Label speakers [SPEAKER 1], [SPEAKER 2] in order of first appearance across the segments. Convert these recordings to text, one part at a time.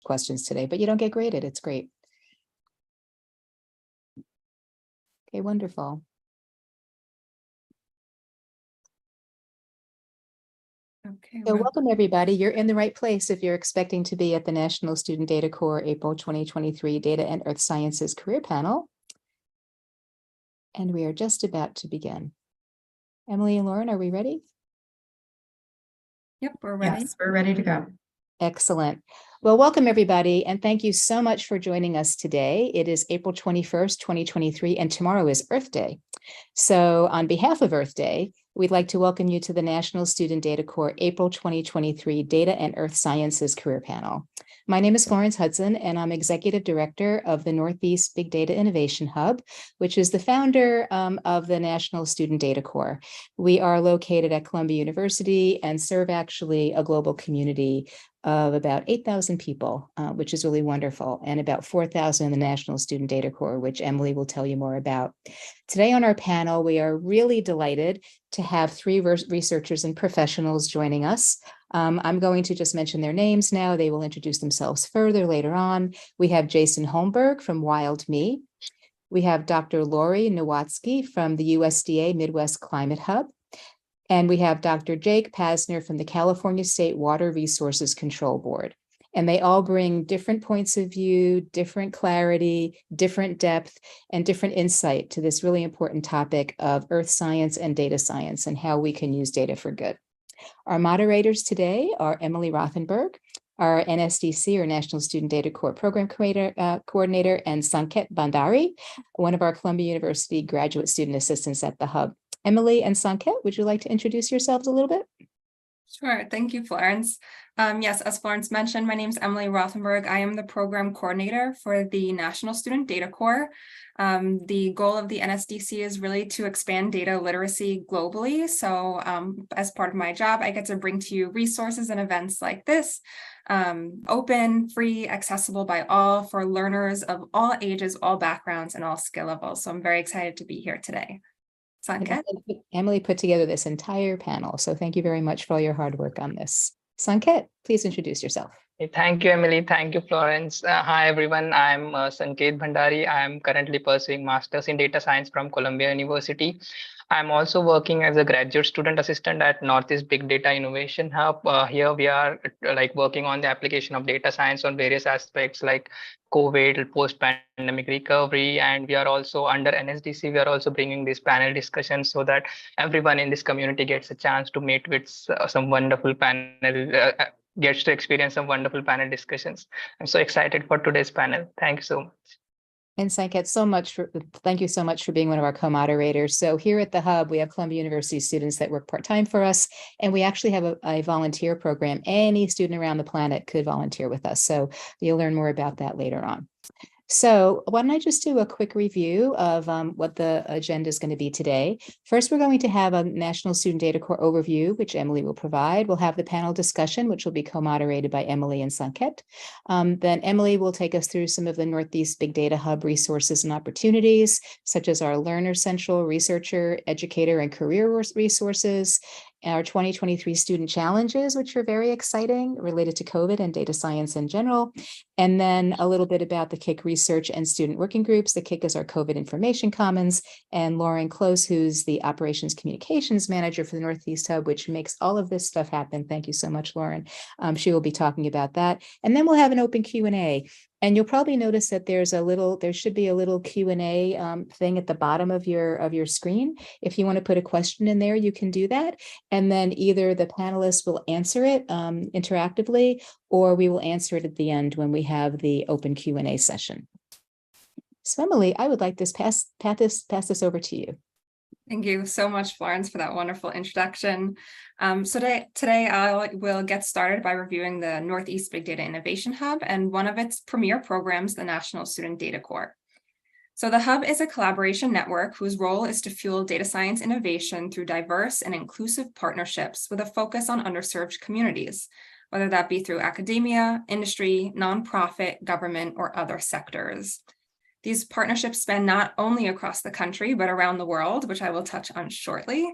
[SPEAKER 1] questions today, but you don't get graded. It's great. Okay, wonderful.
[SPEAKER 2] Okay.
[SPEAKER 1] So welcome, everybody. You're in the right place if you're expecting to be at the National Student Data Corps April 2023 Data and Earth Sciences Career Panel. And we are just about to begin. Emily and Lauren, are we ready?
[SPEAKER 2] Yep, we're ready.
[SPEAKER 3] Yes, we're ready to go.
[SPEAKER 1] Excellent. Well, welcome everybody, and thank you so much for joining us today. It is April 21st, 2023, and tomorrow is Earth Day. So on behalf of Earth Day, we'd like to welcome you to the National Student Data Corps April 2023 Data and Earth Sciences Career Panel. My name is Florence Hudson, and I'm Executive Director of the Northeast Big Data Innovation Hub, which is the founder of the National Student Data Corps. We are located at Columbia University and serve actually a global community of about 8,000 people, which is really wonderful, and about 4,000 in the National Student Data Corps, which Emily will tell you more about. Today on our panel, we are really delighted to have three researchers and professionals joining us. I'm going to just mention their names now. They will introduce themselves further later on. We have Jason Holmberg from WildMe. We have Dr. Laurie Nowatzke from the USDA Midwest Climate Hub. And we have Dr. Jake Pasner from the California State Water Resources Control Board. And they all bring different points of view, different clarity, different depth, and different insight to this really important topic of earth science and data science and how we can use data for good. Our moderators today are Emily Rothenberg, our NSDC, or National Student Data Corps Program Coordinator, and Sanket Bhandari, one of our Columbia University graduate student assistants at the Hub. Emily and Sanket, would you like to introduce yourselves a little bit?
[SPEAKER 2] Sure. Thank you, Florence. Yes, as Florence mentioned, my name is Emily Rothenberg. I am the program coordinator for the National Student Data Corps. The goal of the NSDC is really to expand data literacy globally. So as part of my job, I get to bring to you resources and events like this, open, free, accessible by all for learners of all ages, all backgrounds, and all skill levels. So I'm very excited to be here today. Sanket?
[SPEAKER 1] Emily put together this entire panel, so thank you very much for all your hard work on this. Sanket, please introduce yourself.
[SPEAKER 4] Thank you, Emily. Thank you, Florence. Hi, everyone. I'm Sanket Bhandari. I'm currently pursuing Masters in Data Science from Columbia University. I'm also working as a graduate student assistant at Northeast Big Data Innovation Hub. Here we are working on the application of data science on various aspects like COVID, post-pandemic recovery, and we are also under NSDC. We are also bringing this panel discussion so that everyone in this community gets a chance to meet with some wonderful panel. Gets to experience some wonderful panel discussions. I'm so excited for today's panel. Thank you so much.
[SPEAKER 1] And Sanket, thank you so much for being one of our co-moderators. So here at the Hub, we have Columbia University students that work part-time for us, and we actually have a volunteer program. Any student around the planet could volunteer with us. So you'll learn more about that later on. So why don't I just do a quick review of what the agenda is going to be today. First, we're going to have a National Student Data Corps overview, which Emily will provide. We'll have the panel discussion, which will be co-moderated by Emily and Sanket. Then Emily will take us through some of the Northeast Big Data Hub resources and opportunities, such as our Learner Central, Researcher, Educator, and Career resources, our 2023 student challenges, which are very exciting, related to COVID and data science in general. And then a little bit about the KIC research and student working groups. The KIC is our COVID Information Commons, and Lauren Close, who's the Operations Communications Manager for the Northeast Hub, which makes all of this stuff happen. Thank you so much, Lauren. She will be talking about that. And then we'll have an open Q&A. And you'll probably notice that there should be a little Q&A thing at the bottom of your screen. If you want to put a question in there, you can do that. And then either the panelists will answer it interactively, or we will answer it at the end when we have the open Q&A session. So Emily, I would like to pass this over to you.
[SPEAKER 2] Thank you so much, Florence, for that wonderful introduction. So today I will get started by reviewing the Northeast Big Data Innovation Hub and one of its premier programs, the National Student Data Corps. So the Hub is a collaboration network whose role is to fuel data science innovation through diverse and inclusive partnerships with a focus on underserved communities, whether that be through academia, industry, nonprofit, government, or other sectors. These partnerships span not only across the country, but around the world, which I will touch on shortly.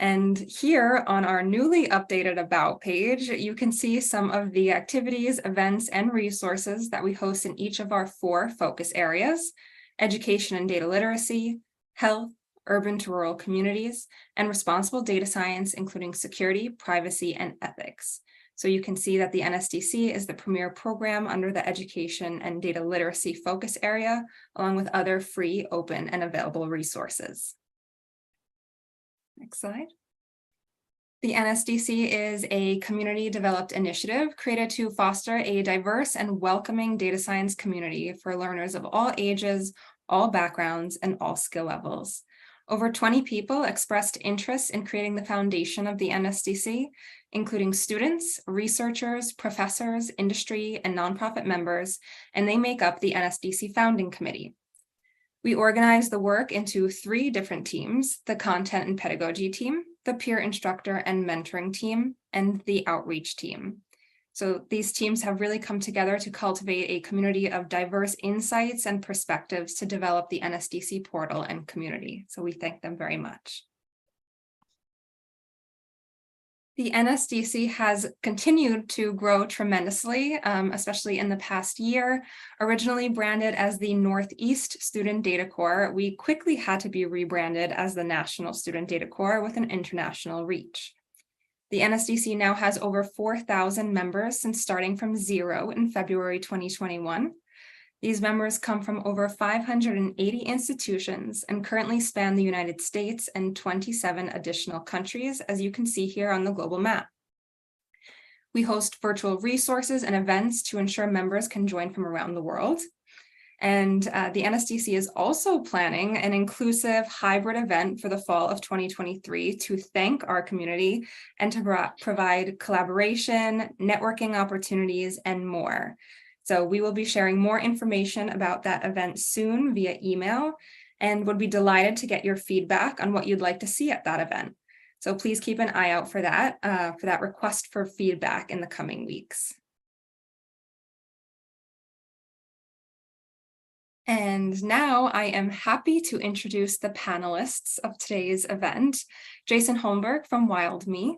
[SPEAKER 2] And here on our newly updated About page, you can see some of the activities, events, and resources that we host in each of our 4 focus areas: education and data literacy, health, urban to rural communities, and responsible data science, including security, privacy, and ethics. So you can see that the NSDC is the premier program under the education and data literacy focus area, along with other free, open, and available resources. Next slide. The NSDC is a community-developed initiative created to foster a diverse and welcoming data science community for learners of all ages, all backgrounds, and all skill levels. Over 20 people expressed interest in creating the foundation of the NSDC, including students, researchers, professors, industry, and nonprofit members, and they make up the NSDC Founding Committee. We organize the work into 3 different teams: the content and pedagogy team, the peer instructor and mentoring team, and the outreach team. So these teams have really come together to cultivate a community of diverse insights and perspectives to develop the NSDC portal and community. So we thank them very much. The NSDC has continued to grow tremendously, especially in the past year. Originally branded as the Northeast Student Data Corps, we quickly had to be rebranded as the National Student Data Corps with an international reach. The NSDC now has over 4,000 members since starting from 0 in February 2021. These members come from over 580 institutions and currently span the United States and 27 additional countries, as you can see here on the global map. We host virtual resources and events to ensure members can join from around the world. And the NSDC is also planning an inclusive hybrid event for the fall of 2023 to thank our community and to provide collaboration, networking opportunities, and more. So we will be sharing more information about that event soon via email, and would be delighted to get your feedback on what you'd like to see at that event. So please keep an eye out for that request for feedback in the coming weeks. And now I am happy to introduce the panelists of today's event: Jason Holmberg from WildMe,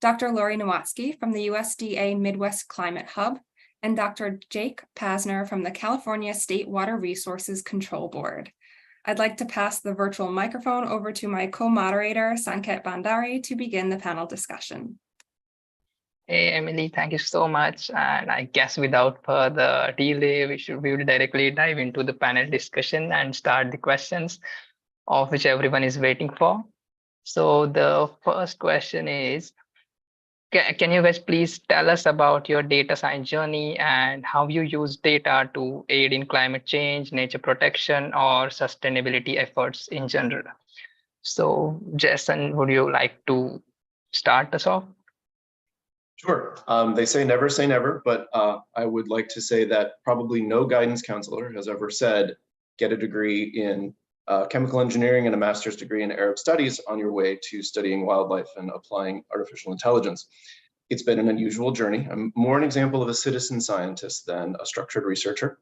[SPEAKER 2] Dr. Laurie Nowatzke from the USDA Midwest Climate Hub, and Dr. Jake Pasner from the California State Water Resources Control Board. I'd like to pass the virtual microphone over to my co-moderator, Sanket Bhandari, to begin the panel discussion.
[SPEAKER 4] Hey, Emily, thank you so much. And I guess without further delay, we will directly dive into the panel discussion and start the questions, of which everyone is waiting for. So the first question is, can you guys please tell us about your data science journey and how you use data to aid in climate change, nature protection, or sustainability efforts in general? So Jason, would you like to start us off?
[SPEAKER 3] Sure. They say never, but I would like to say that probably no guidance counselor has ever said, get a degree in chemical engineering and a master's degree in Arab studies on your way to studying wildlife and applying artificial intelligence. It's been an unusual journey. I'm more an example of a citizen scientist than a structured researcher.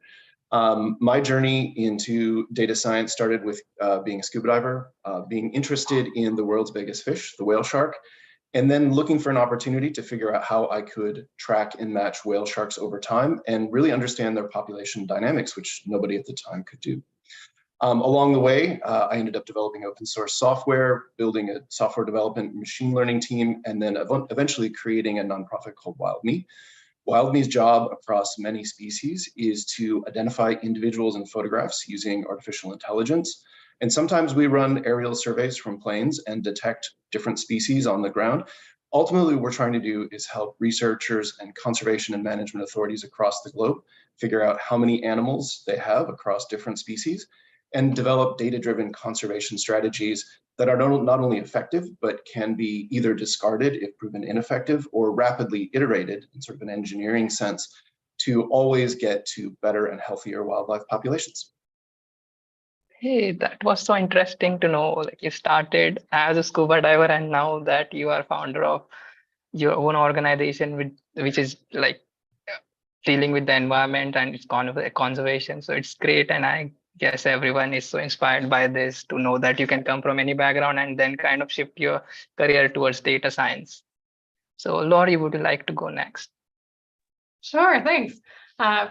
[SPEAKER 3] My journey into data science started with being a scuba diver, being interested in the world's biggest fish, the whale shark, and then looking for an opportunity to figure out how I could track and match whale sharks over time and really understand their population dynamics, which nobody at the time could do. Along the way, I ended up developing open source software, building a software development machine learning team, and then eventually creating a nonprofit called WildMe. WildMe's job across many species is to identify individuals in photographs using artificial intelligence. And sometimes we run aerial surveys from planes and detect different species on the ground. Ultimately, what we're trying to do is help researchers and conservation and management authorities across the globe figure out how many animals they have across different species and develop data-driven conservation strategies that are not only effective, but can be either discarded if proven ineffective or rapidly iterated in sort of an engineering sense to always get to better and healthier wildlife populations.
[SPEAKER 4] Hey, that was so interesting to know. Like, you started as a scuba diver, and now that you are founder of your own organization, which is like dealing with the environment and its conservation. So it's great, and I Yes, everyone is so inspired by this to know that you can come from any background and then kind of shift your career towards data science. So, Laurie, would you like to go next?
[SPEAKER 5] Sure, thanks.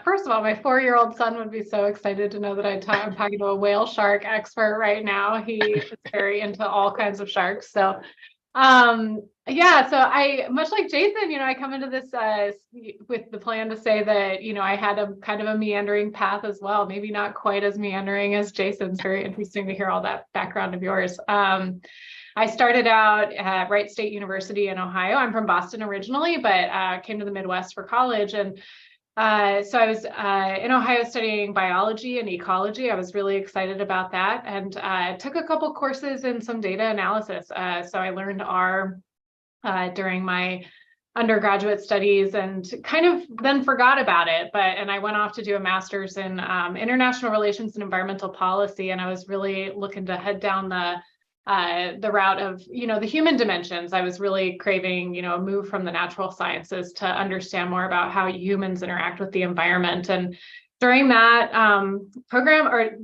[SPEAKER 5] First of all, my 4-year-old son would be so excited to know that I'm talking to a whale shark expert right now. He is very into all kinds of sharks. So yeah, so I, much like Jason, I come into this with the plan to say that, I had a kind of a meandering path as well, maybe not quite as meandering as Jason's. Very interesting to hear all that background of yours. I started out at Wright State University in Ohio. I'm from Boston originally, but came to the Midwest for college. And so I was in Ohio studying biology and ecology. I was really excited about that, and took a couple courses in some data analysis. So I learned R during my undergraduate studies and kind of then forgot about it. And I went off to do a master's in international relations and environmental policy. And I was really looking to head down the route of, the human dimensions. I was really craving, a move from the natural sciences to understand more about how humans interact with the environment. And during that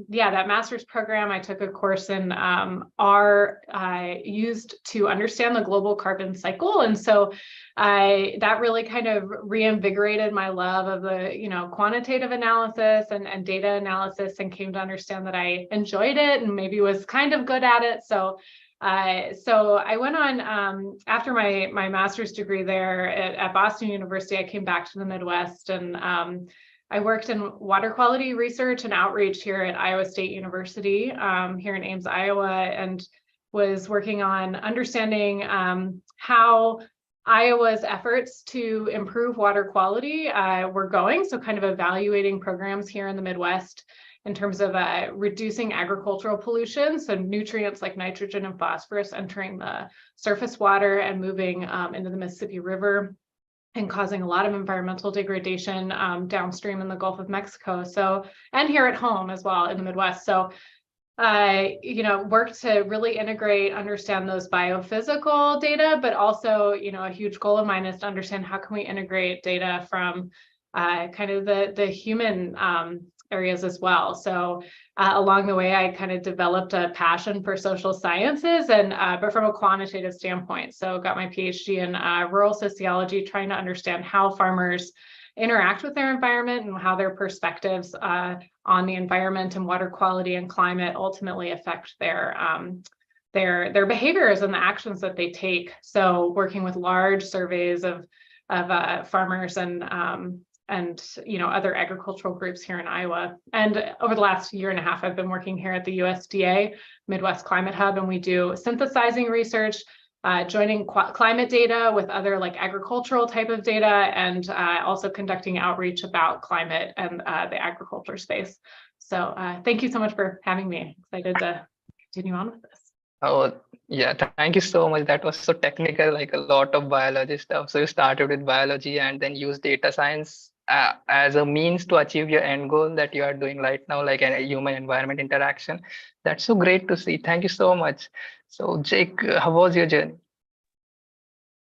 [SPEAKER 5] that master's program, I took a course in R used to understand the global carbon cycle. And so that really kind of reinvigorated my love of the, quantitative analysis and data analysis, and came to understand that I enjoyed it and maybe was kind of good at it. So I went on after my master's degree there at Boston University. I came back to the Midwest, and I worked in water quality research and outreach here at Iowa State University here in Ames, Iowa, and was working on understanding how Iowa's efforts to improve water quality were going. So kind of evaluating programs here in the Midwest in terms of reducing agricultural pollution. So nutrients like nitrogen and phosphorus entering the surface water and moving into the Mississippi River, and causing a lot of environmental degradation downstream in the Gulf of Mexico. So, and here at home as well in the Midwest. So worked to really integrate, understand those biophysical data, but also, a huge goal of mine is to understand how can we integrate data from kind of the human areas as well. So along the way, I kind of developed a passion for social sciences, and but from a quantitative standpoint. So got my PhD in rural sociology, trying to understand how farmers interact with their environment and how their perspectives on the environment and water quality and climate ultimately affect their behaviors and the actions that they take. So working with large surveys of farmers and other agricultural groups here in Iowa. And over the last year and a half, I've been working here at the USDA Midwest Climate Hub, and we do synthesizing research, joining climate data with other like agricultural type of data, and also conducting outreach about climate and the agriculture space. So thank you so much for having me. Excited to continue on with this.
[SPEAKER 4] Oh, yeah, thank you so much. That was so technical, like a lot of biology stuff. So you started with biology and then used data science as a means to achieve your end goal that you are doing right now, like a human environment interaction. That's so great to see. Thank you so much. So Jake, how was your journey?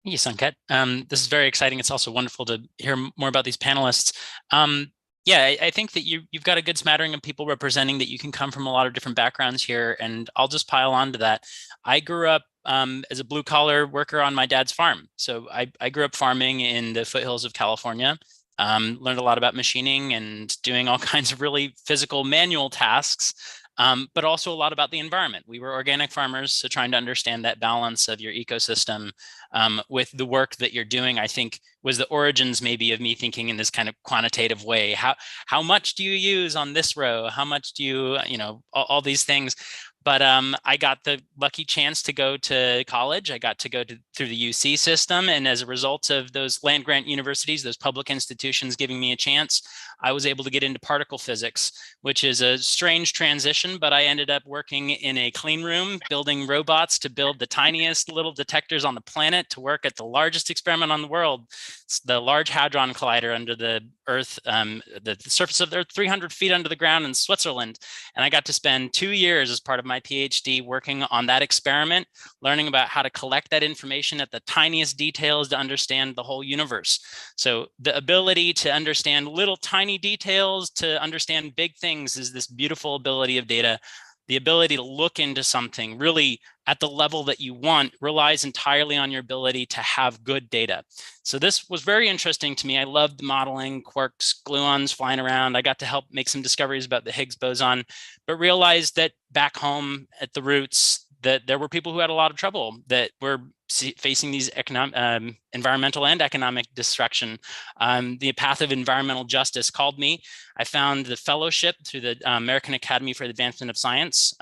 [SPEAKER 6] Thank you, Sanket. This is very exciting. It's also wonderful to hear more about these panelists. I think that you've got a good smattering of people representing that you can come from a lot of different backgrounds here. And I'll just pile on to that. I grew up as a blue collar worker on my dad's farm. So I grew up farming in the foothills of California. Learned a lot about machining and doing all kinds of really physical manual tasks, but also a lot about the environment. We were organic farmers, so trying to understand that balance of your ecosystem with the work that you're doing, I think was the origins maybe of me thinking in this kind of quantitative way. How much do you use on this row? How much do you, all these things. But I got the lucky chance to go to college. I got to go through the UC system. And as a result of those land grant universities, those public institutions giving me a chance, I was able to get into particle physics, which is a strange transition, but I ended up working in a clean room, building robots to build the tiniest little detectors on the planet to work at the largest experiment on the world. It's the Large Hadron Collider under the Earth, the surface of the Earth, 300 feet under the ground in Switzerland. And I got to spend 2 years as part of my PhD working on that experiment, learning about how to collect that information at the tiniest details to understand the whole universe. So the ability to understand little tiny tiny details to understand big things is this beautiful ability of data. The ability to look into something really at the level that you want relies entirely on your ability to have good data. So this was very interesting to me. I loved the modeling, quarks, gluons flying around. I got to help make some discoveries about the Higgs boson, but realized that back home at the roots, that there were people who had a lot of trouble, that were facing these environmental and economic destruction. The path of environmental justice called me. I found the fellowship through the American Academy for the Advancement of Science.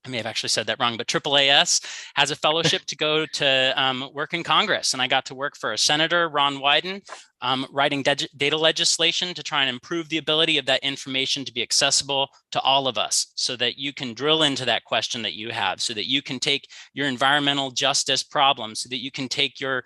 [SPEAKER 6] I may have actually said that wrong, but AAAS has a fellowship to go to work in Congress. And I got to work for a Senator, Ron Wyden, writing data legislation to try and improve the ability of that information to be accessible to all of us, so that you can drill into that question that you have, so that you can take your environmental justice problem, so that you can take your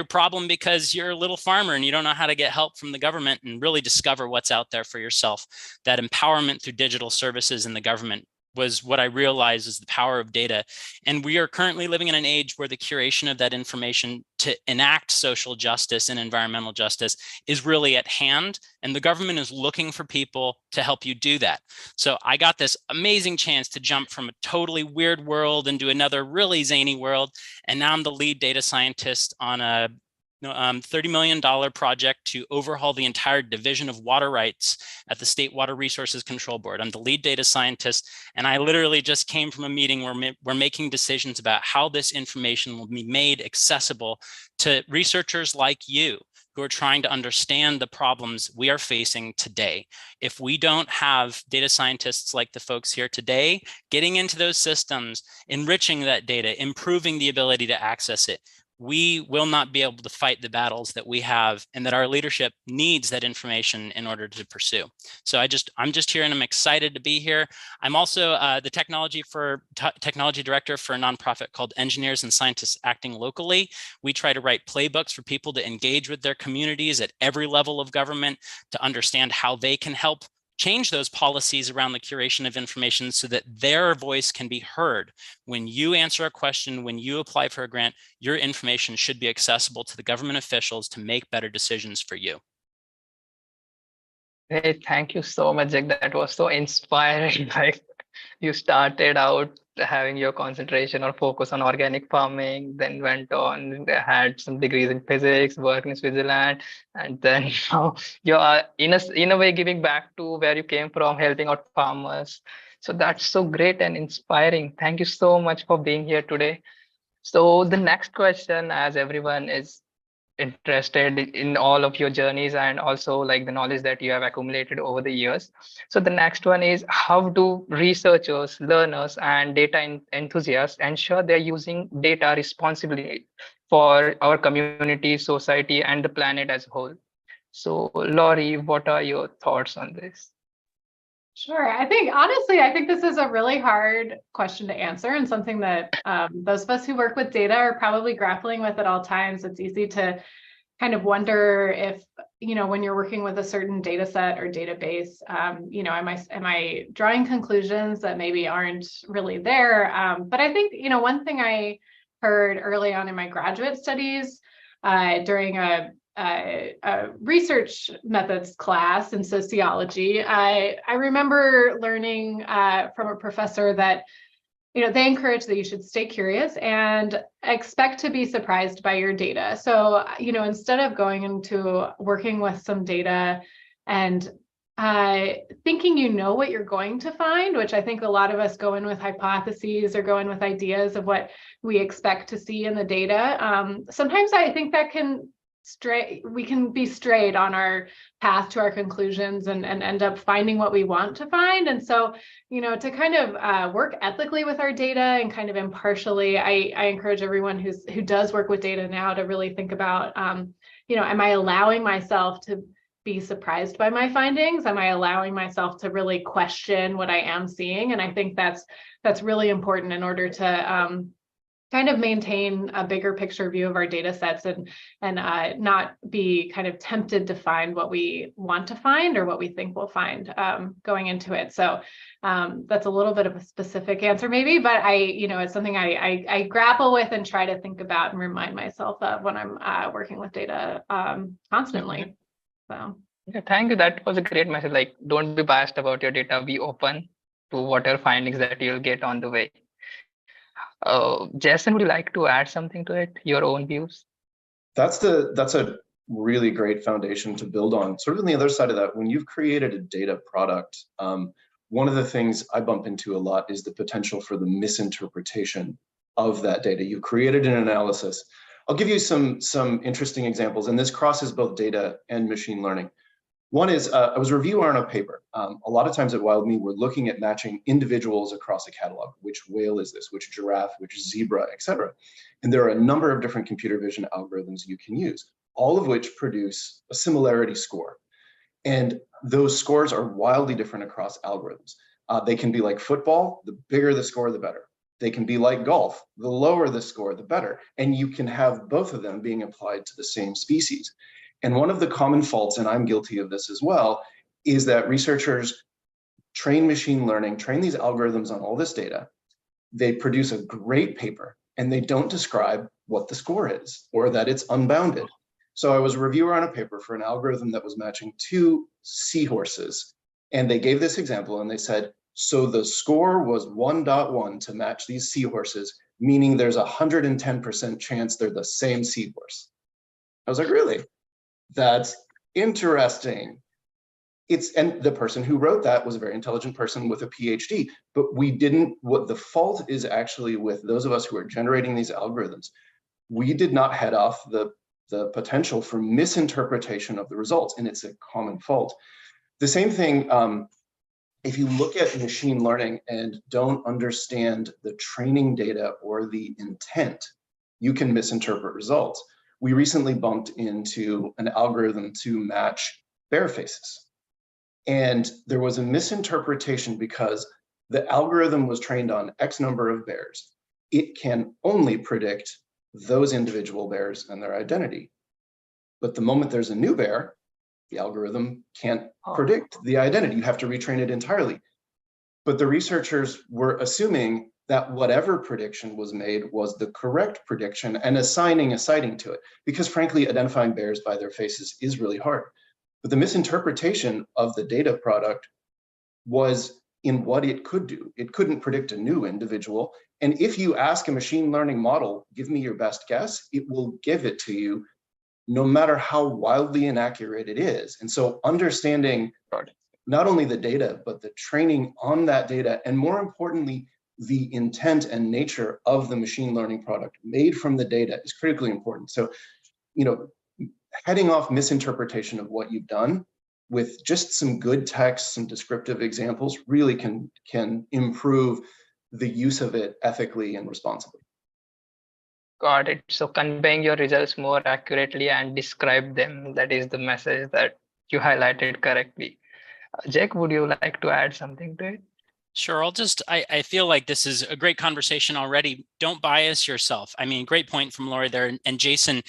[SPEAKER 6] problem because you're a little farmer and you don't know how to get help from the government, and really discover what's out there for yourself. That empowerment through digital services in the government was what I realized is the power of data. And we are currently living in an age where the curation of that information to enact social justice and environmental justice is really at hand. And the government is looking for people to help you do that. So I got this amazing chance to jump from a totally weird world into another really zany world. And now I'm the lead data scientist on a $30 million project to overhaul the entire division of water rights at the State Water Resources Control Board. I'm the lead data scientist, and I literally just came from a meeting where we're making decisions about how this information will be made accessible to researchers like you who are trying to understand the problems we are facing today. If we don't have data scientists like the folks here today, getting into those systems, enriching that data, improving the ability to access it, we will not be able to fight the battles that we have, and that our leadership needs that information in order to pursue. So I'm just here and I'm excited to be here. I'm also the technology director for a nonprofit called Engineers and Scientists Acting Locally. We try to write playbooks for people to engage with their communities at every level of government, to understand how they can help change those policies around the curation of information so that their voice can be heard. When you answer a question, when you apply for a grant, your information should be accessible to the government officials to make better decisions for you.
[SPEAKER 4] Hey, thank you so much, Jack. That was so inspiring. Like, you started out having your concentration or focus on organic farming, then went on, had some degrees in physics, worked in Switzerland, and then now you are in a way giving back to where you came from, helping out farmers. So that's so great and inspiring. Thank you so much for being here today. So the next question, as everyone is interested in all of your journeys and also like the knowledge that you have accumulated over the years. So the next one is, how do researchers, learners, and data enthusiasts ensure they're using data responsibly for our community, society, and the planet as a whole? So Laurie, what are your thoughts on this?
[SPEAKER 5] Sure. Honestly, I think this is a really hard question to answer, and something that those of us who work with data are probably grappling with at all times. It's easy to kind of wonder if, when you're working with a certain data set or database, am I drawing conclusions that maybe aren't really there? But I think, one thing I heard early on in my graduate studies during a research methods class in sociology, I remember learning from a professor that, they encourage that you should stay curious and expect to be surprised by your data. So, instead of going into working with some data and thinking what you're going to find, which I think a lot of us go in with hypotheses or go in with ideas of what we expect to see in the data. Sometimes I think that we can be strayed on our path to our conclusions and end up finding what we want to find. And so, to kind of work ethically with our data and kind of impartially, I encourage everyone who does work with data now to really think about, am I allowing myself to be surprised by my findings? Am I allowing myself to really question what I am seeing? And I think that's really important in order to kind of maintain a bigger picture view of our data sets and not be kind of tempted to find what we want to find or what we think we'll find going into it. So that's a little bit of a specific answer maybe, but it's something I grapple with and try to think about and remind myself of when I'm working with data constantly. So.
[SPEAKER 4] Yeah, thank you. That was a great message. Like, don't be biased about your data. Be open to whatever findings that you'll get on the way. Jason, would you like to add something to it? Your own views?
[SPEAKER 3] That's a really great foundation to build on. Sort of on the other side of that, when you've created a data product, one of the things I bump into a lot is the potential for the misinterpretation of that data. You created an analysis. I'll give you some interesting examples, and this crosses both data and machine learning. One is, I was a reviewer on a paper. A lot of times at WildMe, we're looking at matching individuals across a catalog. Which whale is this? Which giraffe? Which zebra? Et cetera. And there are a number of different computer vision algorithms you can use, all of which produce a similarity score. And those scores are wildly different across algorithms. They can be like football. The bigger the score, the better. They can be like golf. The lower the score, the better. And you can have both of them being applied to the same species. And one of the common faults, and I'm guilty of this as well, is that researchers train machine learning, train these algorithms on all this data. They produce a great paper, and they don't describe what the score is or that it's unbounded. So I was a reviewer on a paper for an algorithm that was matching two seahorses. And they gave this example, and they said, so the score was 1.1 to match these seahorses, meaning there's a 110% chance they're the same seahorse. I was like, really? That's interesting. And the person who wrote that was a very intelligent person with a PhD, but what the fault is actually with those of us who are generating these algorithms. We did not head off the potential for misinterpretation of the results, and it's a common fault. The same thing, if you look at machine learning and don't understand the training data or the intent, you can misinterpret results. We recently bumped into an algorithm to match bear faces. And there was a misinterpretation because the algorithm was trained on X number of bears. It can only predict those individual bears and their identity. But the moment there's a new bear, the algorithm can't predict the identity. You have to retrain it entirely. But the researchers were assuming that whatever prediction was made was the correct prediction and assigning a sighting to it. Because frankly, identifying bears by their faces is really hard. But the misinterpretation of the data product was in what it could do. It couldn't predict a new individual. And if you ask a machine learning model, give me your best guess, it will give it to you no matter how wildly inaccurate it is. And so understanding not only the data, but the training on that data, and more importantly, the intent and nature of the machine learning product made from the data is critically important. So, heading off misinterpretation of what you've done with just some good text, some descriptive examples really can improve the use of it ethically and responsibly.
[SPEAKER 4] Got it. So conveying your results more accurately and describe them, that is the message that you highlighted correctly. Jack, would you like to add something to it?
[SPEAKER 6] Sure. I feel like this is a great conversation already. Don't bias yourself. I mean, great point from Laurie there. And Jason,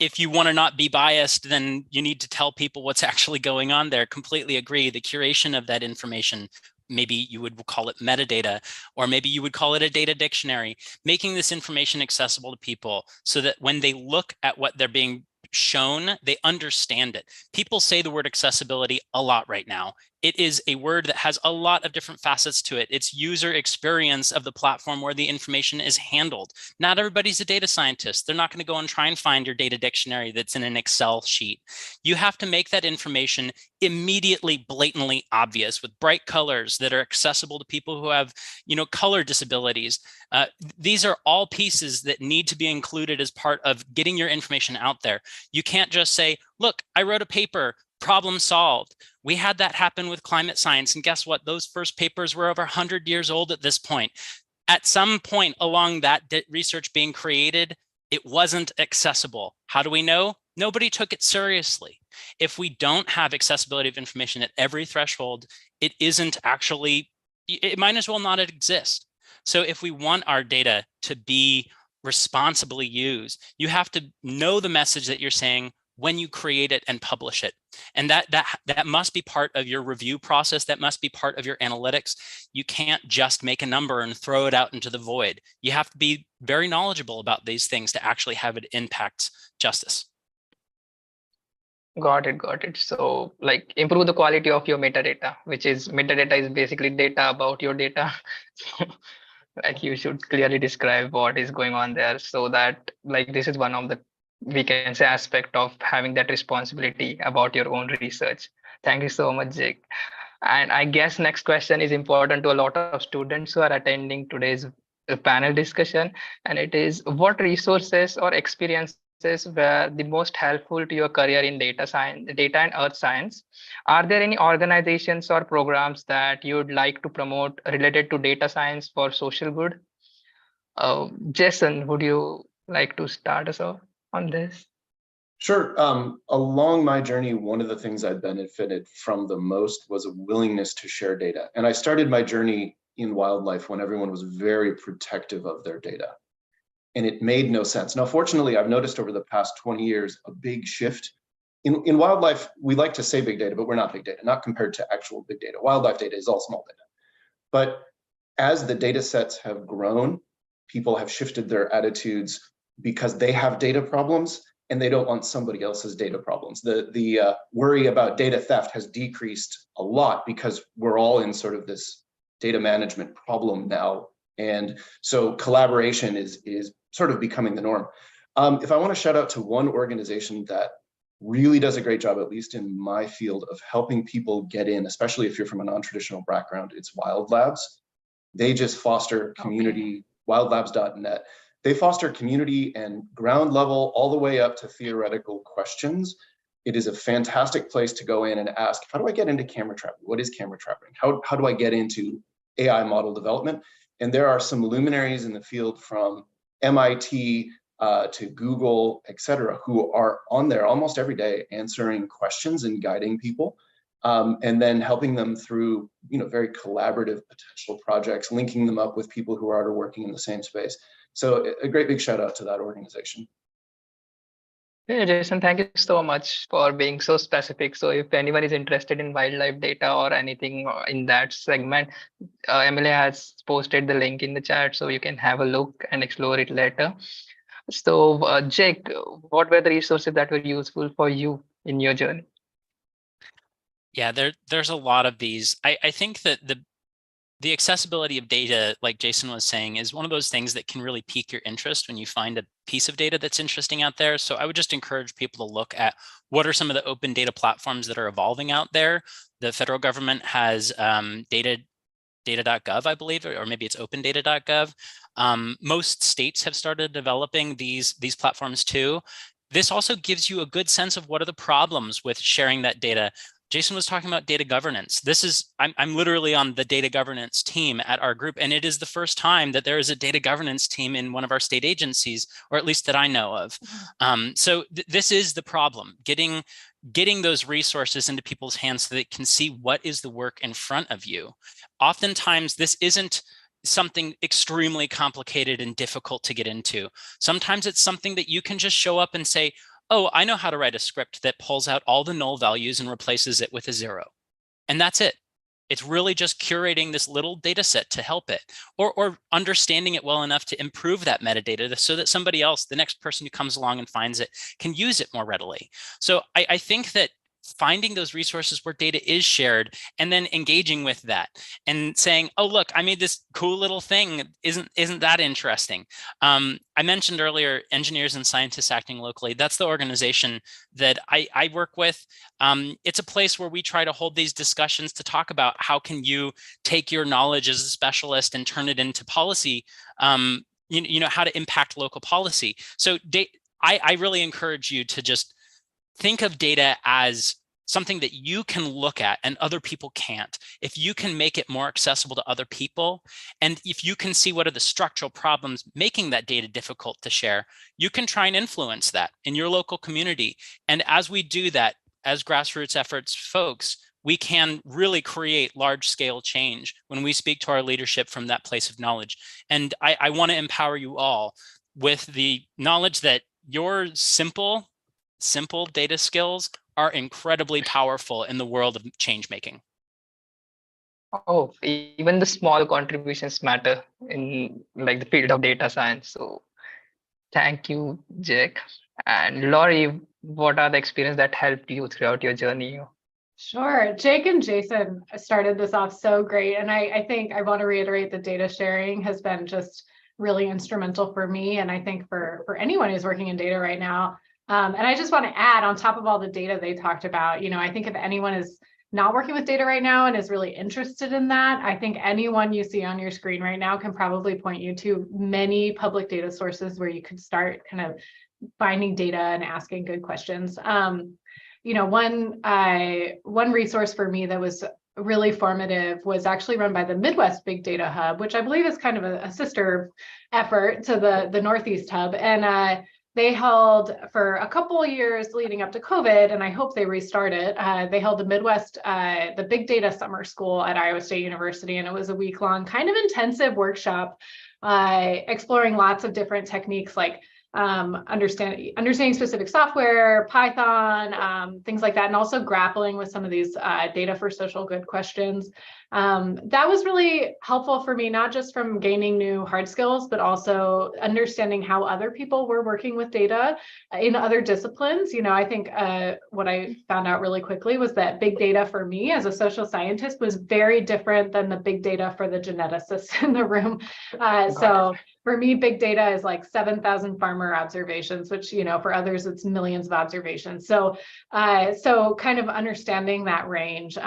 [SPEAKER 6] if you want to not be biased, then you need to tell people what's actually going on there. Completely agree. The curation of that information, maybe you would call it metadata, or maybe you would call it a data dictionary, making this information accessible to people so that when they look at what they're being shown, they understand it. People say the word accessibility a lot right now. It is a word that has a lot of different facets to it. It's user experience of the platform where the information is handled. Not everybody's a data scientist. They're not going to go and try and find your data dictionary that's in an Excel sheet. You have to make that information immediately blatantly obvious with bright colors that are accessible to people who have, color disabilities. These are all pieces that need to be included as part of getting your information out there. You can't just say, look, I wrote a paper, problem solved. We had that happen with climate science. And guess what? Those first papers were over 100 years old at this point. At some point along that research being created, it wasn't accessible. How do we know? Nobody took it seriously. If we don't have accessibility of information at every threshold, it might as well not exist. So if we want our data to be responsibly used, you have to know the message that you're saying when you create it and publish it. And that must be part of your review process. That must be part of your analytics. You can't just make a number and throw it out into the void. You have to be very knowledgeable about these things to actually have it impact justice.
[SPEAKER 4] Got it, got it. So like improve the quality of your metadata, which is metadata is basically data about your data. So like you should clearly describe what is going on there so that like this is one of the we can say aspect of having that responsibility about your own research. Thank you so much, Jake. And I guess next question is important to a lot of students who are attending today's panel discussion. And it is what resources or experiences were the most helpful to your career in data science, data and earth science? Are there any organizations or programs that you would like to promote related to data science for social good? Jason, would you like to start us off on this?
[SPEAKER 3] Sure. Along my journey, one of the things I benefited from the most was a willingness to share data. And I started my journey in wildlife when everyone was very protective of their data. And it made no sense. Now, fortunately, I've noticed over the past 20 years a big shift. In wildlife, we like to say big data, but we're not big data, not compared to actual big data. Wildlife data is all small data. But as the data sets have grown, people have shifted their attitudes because they have data problems and they don't want somebody else's data problems. The worry about data theft has decreased a lot because we're all in sort of this data management problem now. And so collaboration is sort of becoming the norm. If I want to shout out to one organization that really does a great job, at least in my field, of helping people get in, especially if you're from a non-traditional background, it's Wild Labs. They just foster community, wildlabs.net. They foster community and ground level all the way up to theoretical questions. It is a fantastic place to go in and ask, how do I get into camera trapping? What is camera trapping? How do I get into AI model development? And there are some luminaries in the field from MIT to Google, et cetera, who are on there almost every day answering questions and guiding people. And then helping them through, very collaborative potential projects, linking them up with people who are already working in the same space. So a great big shout out to that organization.
[SPEAKER 4] Yeah, Jason, thank you so much for being so specific. So if anyone is interested in wildlife data or anything in that segment, Emily has posted the link in the chat so you can have a look and explore it later. So Jake, what were the resources that were useful for you in your journey?
[SPEAKER 6] Yeah, there's a lot of these. I think that the accessibility of data, like Jason was saying, is one of those things that can really pique your interest when you find a piece of data that's interesting out there. So I would just encourage people to look at what are some of the open data platforms that are evolving out there. The federal government has data.gov, I believe, or maybe it's opendata.gov. Most states have started developing these platforms too. This also gives you a good sense of what are the problems with sharing that data. Jason was talking about data governance. I'm literally on the data governance team at our group, and it is the first time that there is a data governance team in one of our state agencies, or at least that I know of. So this is the problem, getting those resources into people's hands so they can see what is the work in front of you. Oftentimes, this isn't something extremely complicated and difficult to get into. Sometimes it's something that you can just show up and say, oh, I know how to write a script that pulls out all the null values and replaces it with a 0. And that's it. It's really just curating this little data set to help it, or understanding it well enough to improve that metadata so that somebody else, the next person who comes along and finds it, can use it more readily. So I think that finding those resources where data is shared and then engaging with that and saying, oh, look, I made this cool little thing. Isn't that interesting? I mentioned earlier, Engineers and Scientists Acting Locally. That's the organization that I work with. It's a place where we try to hold these discussions to talk about how can you take your knowledge as a specialist and turn it into policy, how to impact local policy. So I really encourage you to just think of data as something that you can look at and other people can't. If you can make it more accessible to other people, and if you can see what are the structural problems making that data difficult to share, you can try and influence that in your local community. And as we do that, as grassroots efforts folks, we can really create large-scale change when we speak to our leadership from that place of knowledge. And I want to empower you all with the knowledge that your simple data skills are incredibly powerful in the world of change making.
[SPEAKER 4] Oh, even the small contributions matter in like the field of data science. So thank you, Jake. And Laurie, what are the experience that helped you throughout your journey?
[SPEAKER 5] Sure. Jake and Jason started this off so great. And I think I want to reiterate that data sharing has been just really instrumental for me. And I think for anyone who's working in data right now. And I just want to add on top of all the data they talked about, I think if anyone is not working with data right now and is really interested in that, I think anyone you see on your screen right now can probably point you to many public data sources where you could start kind of finding data and asking good questions. One resource for me that was really formative was actually run by the Midwest Big Data Hub, which I believe is kind of a sister effort to the Northeast Hub. And they held for a couple of years leading up to COVID, and I hope they restart it. They held the Big Data Summer School at Iowa State University, and it was a week-long kind of intensive workshop exploring lots of different techniques like understanding specific software, Python, things like that, and also grappling with some of these data for social good questions. That was really helpful for me, not just from gaining new hard skills, but also understanding how other people were working with data in other disciplines. I think what I found out really quickly was that big data for me as a social scientist was very different than the big data for the geneticists in the room. So for me, big data is like 7,000 farmer observations, which, for others, it's millions of observations. So kind of understanding that range.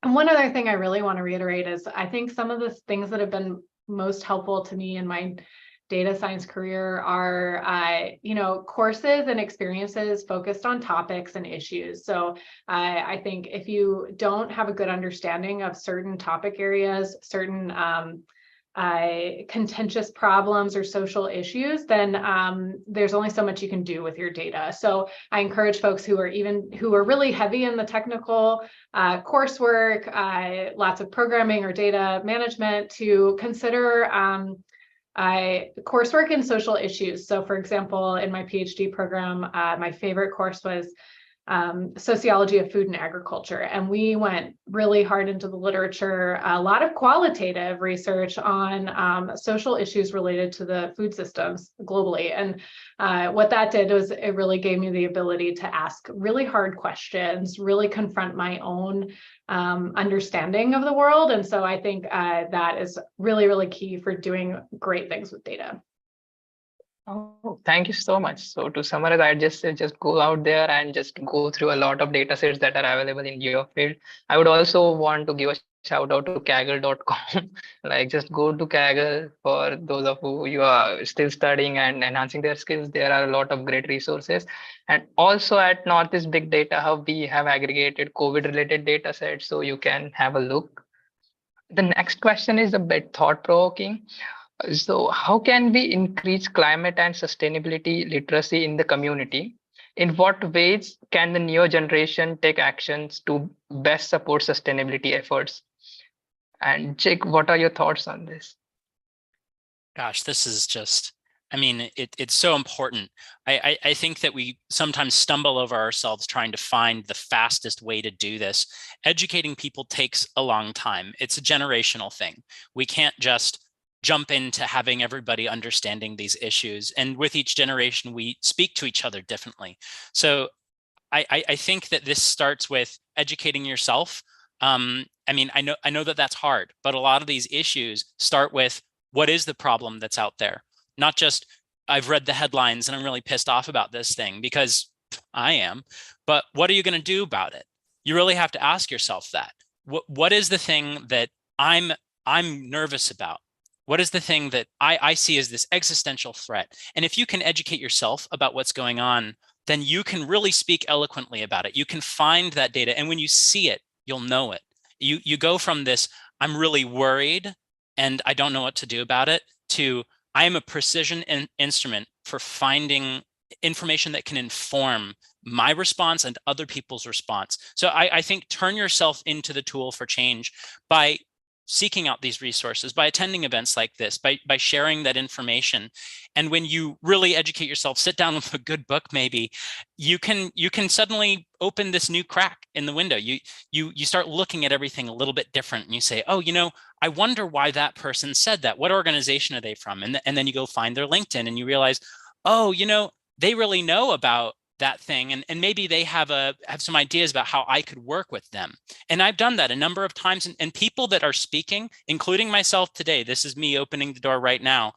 [SPEAKER 5] And one other thing I really want to reiterate is I think some of the things that have been most helpful to me in my data science career are, courses and experiences focused on topics and issues. So I think if you don't have a good understanding of certain topic areas, certain contentious problems or social issues, then there's only so much you can do with your data. So I encourage folks who are really heavy in the technical coursework, lots of programming or data management, to consider coursework in social issues. So for example, in my PhD program, my favorite course was sociology of food and agriculture. And we went really hard into the literature, a lot of qualitative research on social issues related to the food systems globally. And what that did was it really gave me the ability to ask really hard questions, really confront my own understanding of the world. And so I think that is really, really key for doing great things with data.
[SPEAKER 4] Oh, thank you so much. So to summarize, I just say just go out there and just go through a lot of data sets that are available in your field. I would also want to give a shout out to Kaggle.com. Like just go to Kaggle for those of you are still studying and enhancing their skills. There are a lot of great resources. And also at Northeast Big Data Hub, we have aggregated COVID related data sets, so you can have a look. The next question is a bit thought provoking. So how can we increase climate and sustainability literacy in the community? In what ways can the newer generation take actions to best support sustainability efforts? And Jake, what are your thoughts on this?
[SPEAKER 6] Gosh, this is just, it's so important. I think that we sometimes stumble over ourselves trying to find the fastest way to do this. Educating people takes a long time. It's a generational thing. We can't just jump into having everybody understanding these issues. And with each generation, we speak to each other differently. So I think that this starts with educating yourself. I know that that's hard, but a lot of these issues start with what is the problem that's out there? Not just, I've read the headlines and I'm really pissed off about this thing, because I am, but what are you going to do about it? You really have to ask yourself that. What is the thing that I'm nervous about? What is the thing that I see as this existential threat? And if you can educate yourself about what's going on, then you can really speak eloquently about it. You can find that data. And when you see it, you'll know it. You go from this, I'm really worried and I don't know what to do about it, to I am a precision instrument for finding information that can inform my response and other people's response. So I think turn yourself into the tool for change by seeking out these resources, by attending events like this, by sharing that information. And when you really educate yourself, sit down with a good book, maybe you can suddenly open this new crack in the window. You start looking at everything a little bit different, and you say, oh, I wonder why that person said that. What organization are they from? And then you go find their LinkedIn and you realize, oh, they really know about that thing, and maybe they have some ideas about how I could work with them. And I've done that a number of times, and people that are speaking, including myself today, this is me opening the door right now,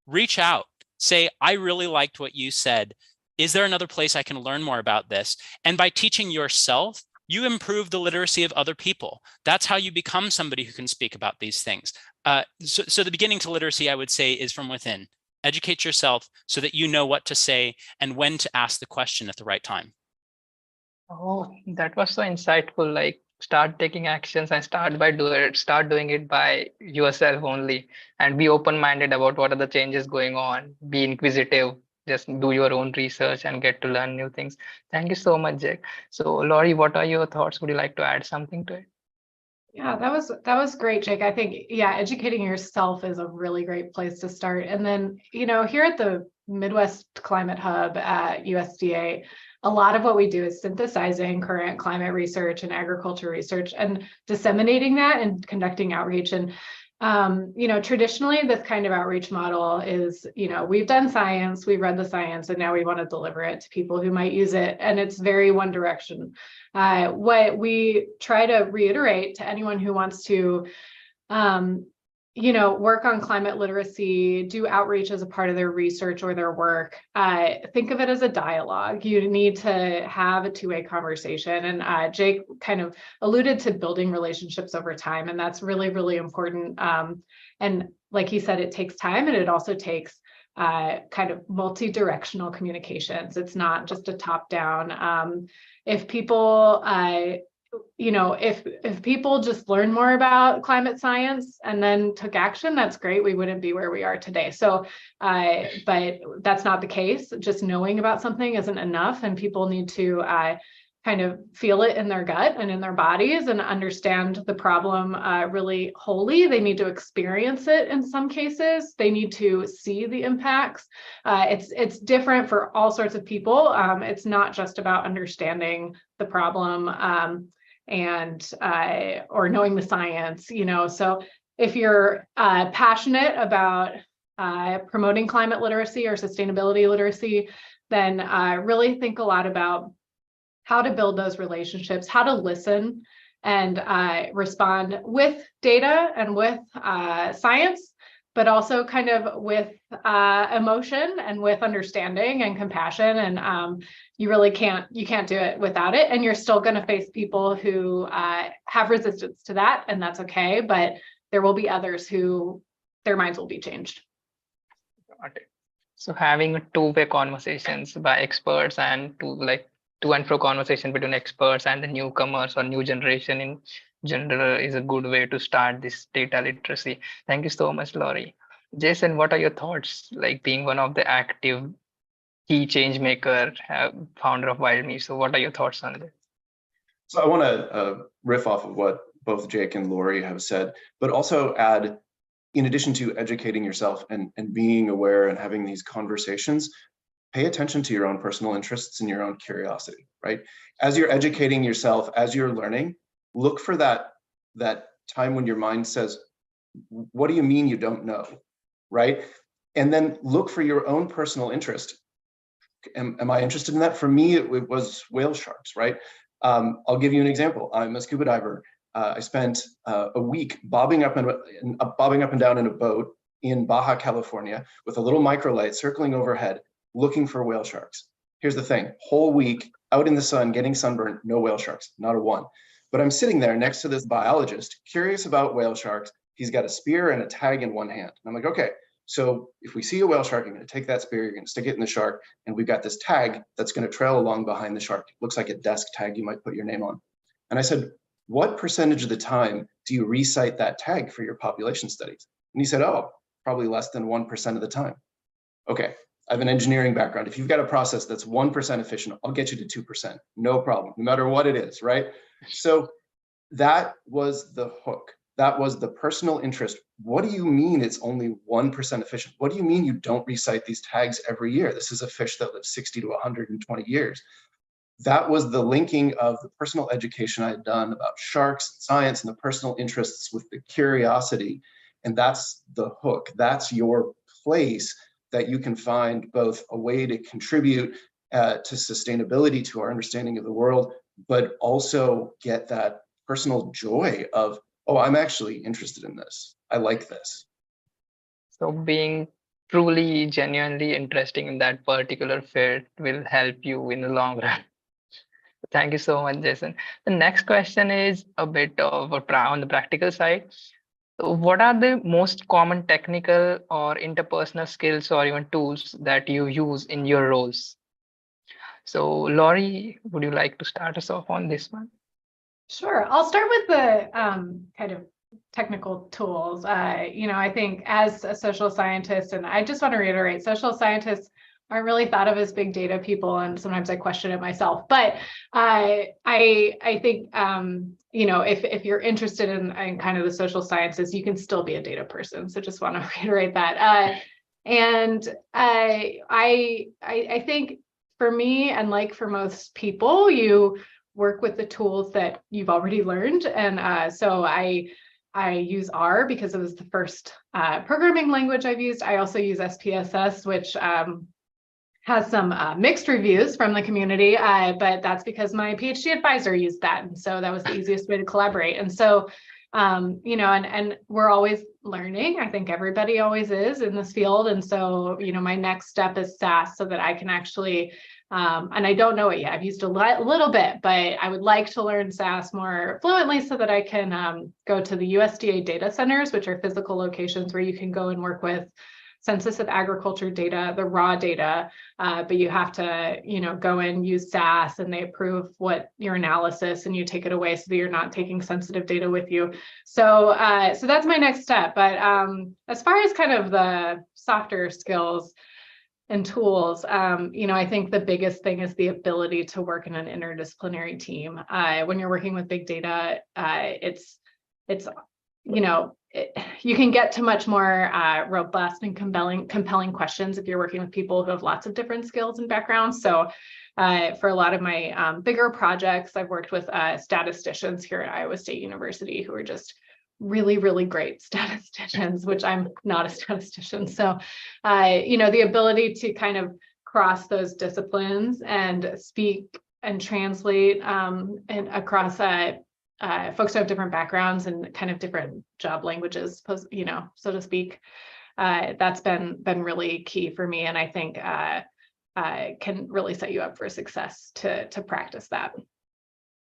[SPEAKER 6] reach out, say, I really liked what you said. Is there another place I can learn more about this? And by teaching yourself, you improve the literacy of other people. That's how you become somebody who can speak about these things. So the beginning to literacy, I would say, is from within. Educate yourself so that you know what to say and when to ask the question at the right time.
[SPEAKER 4] Oh, that was so insightful. Like, start taking actions and start doing it by yourself only, and be open-minded about what are the changes going on. Be inquisitive, just do your own research and get to learn new things. Thank you so much, Jack. So, Laurie, what are your thoughts? Would you like to add something to it?
[SPEAKER 5] Yeah, that was great, Jake. I think, yeah, educating yourself is a really great place to start. And then, here at the Midwest Climate Hub at USDA, a lot of what we do is synthesizing current climate research and agriculture research and disseminating that and conducting outreach. And traditionally, this kind of outreach model is, we've done science, we've read the science, and now we want to deliver it to people who might use it. And it's very one direction. What we try to reiterate to anyone who wants to, work on climate literacy, do outreach as a part of their research or their work, think of it as a dialogue. You need to have a two-way conversation. And Jake kind of alluded to building relationships over time, and that's really, really important. And like he said, it takes time, and it also takes kind of multi-directional communications. It's not just a top-down. If people if people just learn more about climate science and then took action, that's great. We wouldn't be where we are today. So, but that's not the case. Just knowing about something isn't enough, and people need to kind of feel it in their gut and in their bodies and understand the problem really wholly. They need to experience it in some cases. They need to see the impacts. It's different for all sorts of people. It's not just about understanding the problem or knowing the science, So if you're passionate about promoting climate literacy or sustainability literacy, then really think a lot about how to build those relationships, how to listen and respond with data and with science, but also kind of with emotion and with understanding and compassion. And you can't do it without it. And you're still going to face people who have resistance to that, and that's okay. But there will be others who their minds will be changed.
[SPEAKER 4] Got it. So having two-way conversations by experts and to and fro conversation between experts and the newcomers or new generation in general is a good way to start this data literacy. Thank you so much, Laurie. Jason, what are your thoughts, like being one of the active key change maker, founder of WildMe? So what are your thoughts on this?
[SPEAKER 3] So I want to riff off of what both Jake and Laurie have said, but also add, in addition to educating yourself and being aware and having these conversations, pay attention to your own personal interests and your own curiosity, right? As you're educating yourself, as you're learning, look for that time when your mind says, what do you mean you don't know, right? And then look for your own personal interest. Am I interested in that? For me, it was whale sharks, right? I'll give you an example. I'm a scuba diver. I spent a week bobbing up and down in a boat in Baja California with a little microlight circling overhead, looking for whale sharks. Here's the thing, whole week out in the sun, getting sunburned, no whale sharks, not a one. But I'm sitting there next to this biologist, curious about whale sharks. He's got a spear and a tag in one hand. And I'm like, okay, so if we see a whale shark, you're gonna take that spear, you're gonna stick it in the shark, and we've got this tag that's gonna trail along behind the shark. It looks like a desk tag you might put your name on. And I said, what percentage of the time do you recite that tag for your population studies? And he said, oh, probably less than 1% of the time. Okay, I have an engineering background. If you've got a process that's 1% efficient, I'll get you to 2%, no problem, no matter what it is, right? So that was the hook. That was the personal interest. What do you mean it's only 1% efficient? What do you mean you don't recite these tags every year? This is a fish that lives 60 to 120 years. That was the linking of the personal education I had done about sharks, science, and the personal interests with the curiosity. And that's the hook. That's your place that you can find both a way to contribute to sustainability, to our understanding of the world, but also get that personal joy of, oh, I'm actually interested in this. I like this.
[SPEAKER 4] So being truly, genuinely interesting in that particular field will help you in the long run. Thank you so much, Jason. The next question is a bit of on the practical side. So what are the most common technical or interpersonal skills or even tools that you use in your roles? So Laurie, would you like to start us off on this one?
[SPEAKER 5] Sure. I'll start with the kind of technical tools. I think as a social scientist, and I just want to reiterate, social scientists aren't really thought of as big data people, and sometimes I question it myself. But I think if you're interested in kind of the social sciences, you can still be a data person. So just want to reiterate that. And I think for me, and like for most people, you work with the tools that you've already learned. And so I use R because it was the first programming language I've used. I also use SPSS, which has some mixed reviews from the community, but that's because my PhD advisor used that. And so that was the easiest way to collaborate. And so, and we're always learning. I think everybody always is in this field. And so, my next step is SAS so that I can actually, and I don't know it yet. I've used a little bit, but I would like to learn SAS more fluently so that I can go to the USDA data centers, which are physical locations where you can go and work with Census of Agriculture data, the raw data, but you have to, go and use SAS and they approve what your analysis and you take it away so that you're not taking sensitive data with you. So, so that's my next step. But as far as kind of the softer skills and tools, I think the biggest thing is the ability to work in an interdisciplinary team. When you're working with big data, you can get to much more robust and compelling questions if you're working with people who have lots of different skills and backgrounds. So for a lot of my bigger projects, I've worked with statisticians here at Iowa State University who are just really, really great statisticians, which I'm not a statistician. So, the ability to kind of cross those disciplines and speak and translate and across folks who have different backgrounds and kind of different job languages, so to speak. That's been really key for me, and I think can really set you up for success to practice that.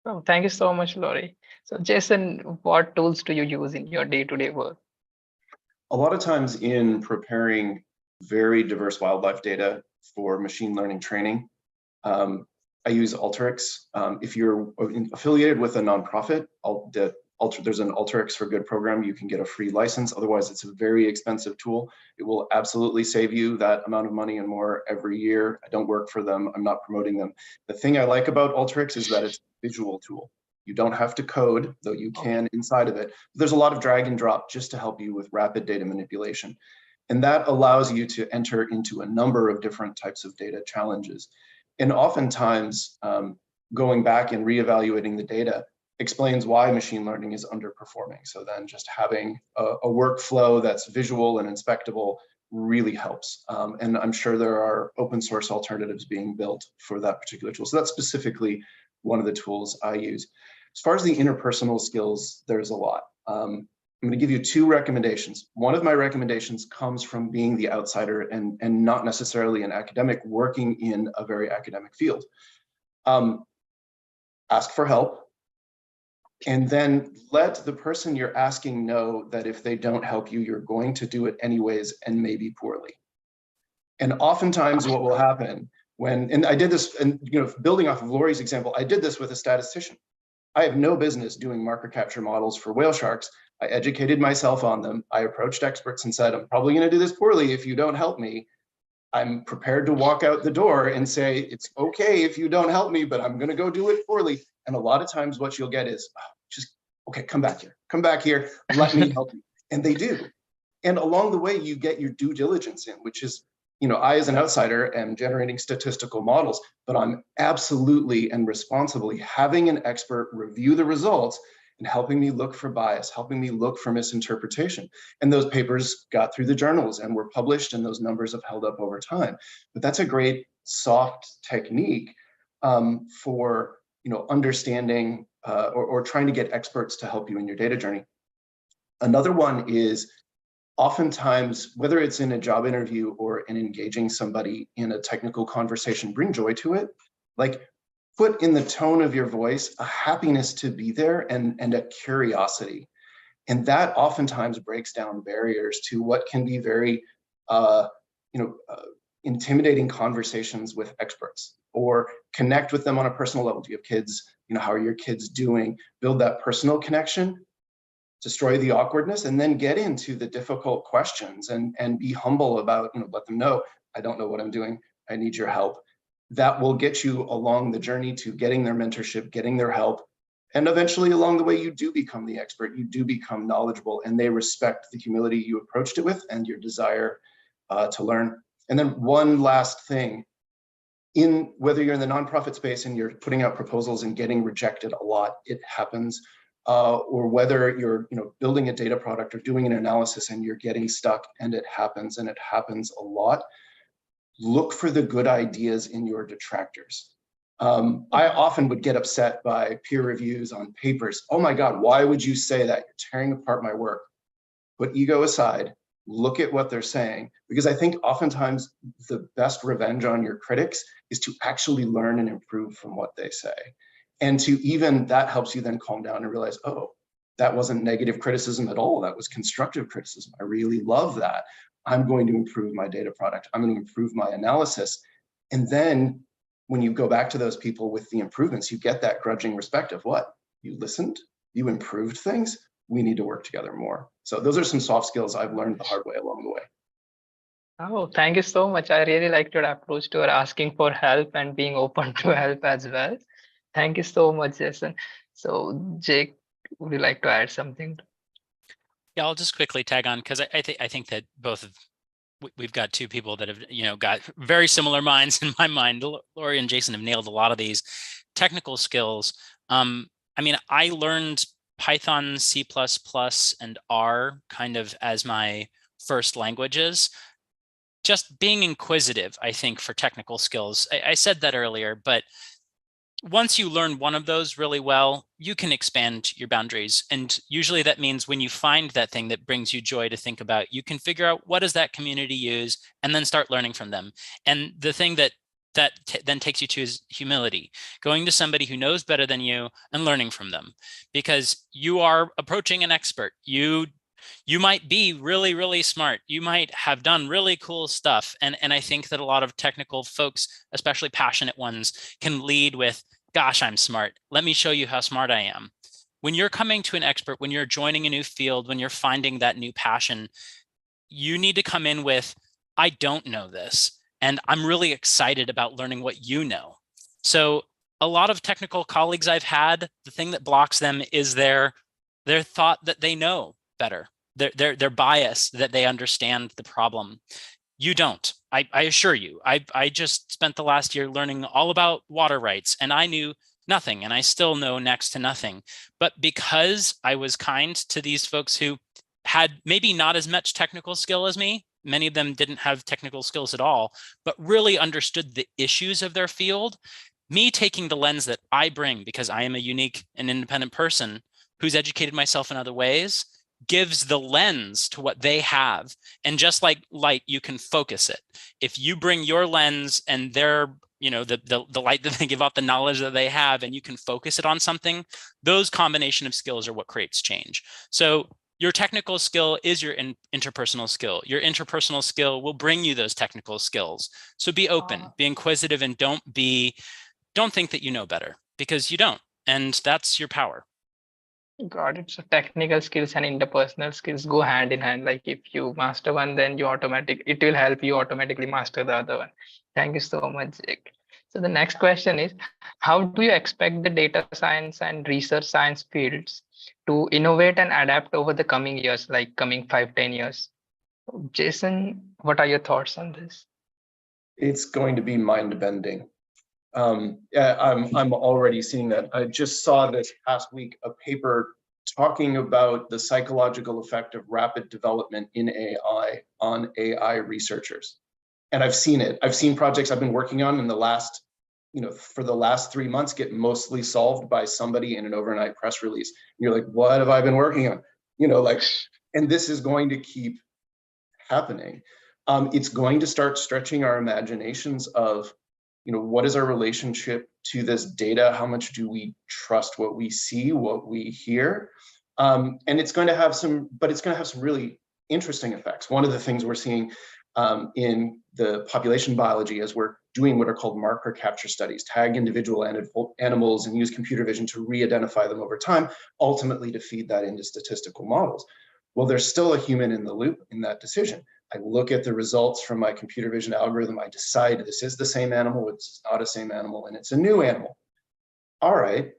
[SPEAKER 4] Oh, thank you so much, Laurie. So Jason, what tools do you use in your day-to-day work?
[SPEAKER 3] A lot of times in preparing very diverse wildlife data for machine learning training, I use Alteryx. If you're affiliated with a nonprofit, there's an Alteryx for Good program. You can get a free license. Otherwise, it's a very expensive tool. It will absolutely save you that amount of money and more every year. I don't work for them. I'm not promoting them. The thing I like about Alteryx is that it's a visual tool. You don't have to code, though you can inside of it. There's a lot of drag and drop just to help you with rapid data manipulation. And that allows you to enter into a number of different types of data challenges. And oftentimes, going back and reevaluating the data explains why machine learning is underperforming. So then just having a workflow that's visual and inspectable really helps. And I'm sure there are open source alternatives being built for that particular tool. So that's specifically one of the tools I use. As far as the interpersonal skills, there's a lot. I'm going to give you two recommendations. One of my recommendations comes from being the outsider and not necessarily an academic working in a very academic field. Ask for help, and then let the person you're asking know that if they don't help you, you're going to do it anyways and maybe poorly. And oftentimes what will happen and I did this, and building off of Laurie's example, I did this with a statistician. I have no business doing marker capture models for whale sharks. I educated myself on them. I approached experts and said, I'm probably going to do this poorly if you don't help me. I'm prepared to walk out the door and say, it's okay if you don't help me, but I'm going to go do it poorly. And a lot of times what you'll get is, okay, come back here, let me help you. And they do. And along the way, you get your due diligence in, which is, I as an outsider am generating statistical models, but I'm absolutely and responsibly having an expert review the results and helping me look for bias, helping me look for misinterpretation. And those papers got through the journals and were published, and those numbers have held up over time. But that's a great soft technique for understanding or trying to get experts to help you in your data journey. Another one is oftentimes, whether it's in a job interview or in engaging somebody in a technical conversation, bring joy to it. Like, put in the tone of your voice a happiness to be there and a curiosity. And that oftentimes breaks down barriers to what can be very intimidating conversations with experts, or connect with them on a personal level. Do you have kids? How are your kids doing? Build that personal connection, destroy the awkwardness, and then get into the difficult questions and be humble about, let them know, I don't know what I'm doing. I need your help. That will get you along the journey to getting their mentorship, getting their help. And eventually along the way, you do become the expert, you do become knowledgeable, and they respect the humility you approached it with and your desire to learn. And then one last thing, whether you're in the nonprofit space and you're putting out proposals and getting rejected a lot, it happens, or whether you're building a data product or doing an analysis and you're getting stuck, and it happens a lot. Look for the good ideas in your detractors. I often would get upset by peer reviews on papers. Oh my God, why would you say that? You're tearing apart my work. Put ego aside, look at what they're saying, because I think oftentimes the best revenge on your critics is to actually learn and improve from what they say. And that helps you then calm down and realize, oh, that wasn't negative criticism at all. That was constructive criticism. I really love that. I'm going to improve my data product. I'm going to improve my analysis. And then when you go back to those people with the improvements, you get that grudging respect of what? You listened, you improved things. We need to work together more. So those are some soft skills I've learned the hard way along the way.
[SPEAKER 4] Oh, thank you so much. I really liked your approach to asking for help and being open to help as well. Thank you so much, Jason. So Jake, would you like to add something?
[SPEAKER 6] Yeah, I'll just quickly tag on, because I think that we've got two people that have got very similar minds in my mind. Laurie and Jason have nailed a lot of these technical skills. I learned Python, C++, and R kind of as my first languages. Just being inquisitive, I think, for technical skills. I said that earlier, but once you learn one of those really well, you can expand your boundaries. And usually that means when you find that thing that brings you joy to think about, you can figure out what does that community use and then start learning from them. And the thing that then takes you to is humility, going to somebody who knows better than you and learning from them, because you are approaching an expert. You might be really, really smart. You might have done really cool stuff. And I think that a lot of technical folks, especially passionate ones, can lead with, gosh, I'm smart. Let me show you how smart I am. When you're coming to an expert, when you're joining a new field, when you're finding that new passion, you need to come in with, I don't know this, and I'm really excited about learning what you know. So a lot of technical colleagues I've had, the thing that blocks them is their thought that they know better, their bias that they understand the problem. You don't. I assure you. I just spent the last year learning all about water rights, and I knew nothing, and I still know next to nothing. But because I was kind to these folks who had maybe not as much technical skill as me, many of them didn't have technical skills at all, but really understood the issues of their field, me taking the lens that I bring, because I am a unique and independent person who's educated myself in other ways, gives the lens to what they have. And just like light, you can focus it. If you bring your lens and their, the light that they give off, the knowledge that they have, and you can focus it on something, those combination of skills are what creates change. So your technical skill is your interpersonal skill. Your interpersonal skill will bring you those technical skills. So be open, be inquisitive, and don't think that you know better, because you don't. And that's your power.
[SPEAKER 4] Got it. So technical skills and interpersonal skills go hand in hand. Like if you master one, then it will help you automatically master the other one. Thank you so much, Jake. So the next question is, how do you expect the data science and research science fields to innovate and adapt over the coming years, like coming 5-10 years? Jason, what are your thoughts on this?
[SPEAKER 3] It's going to be mind-bending. I'm already seeing that. I just saw this past week a paper talking about the psychological effect of rapid development in AI on AI researchers. And I've seen it. I've seen projects I've been working on in the last, for the last 3 months get mostly solved by somebody in an overnight press release. And you're like, what have I been working on? And this is going to keep happening. It's going to start stretching our imaginations of, what is our relationship to this data? How much do we trust what we see, what we hear? And it's going to have some really interesting effects. One of the things we're seeing in the population biology as we're doing what are called marker capture studies, tag individual animals and use computer vision to re-identify them over time, ultimately to feed that into statistical models. Well, there's still a human in the loop in that decision. I look at the results from my computer vision algorithm. I decide this is the same animal, it's not a same animal, and it's a new animal. All right,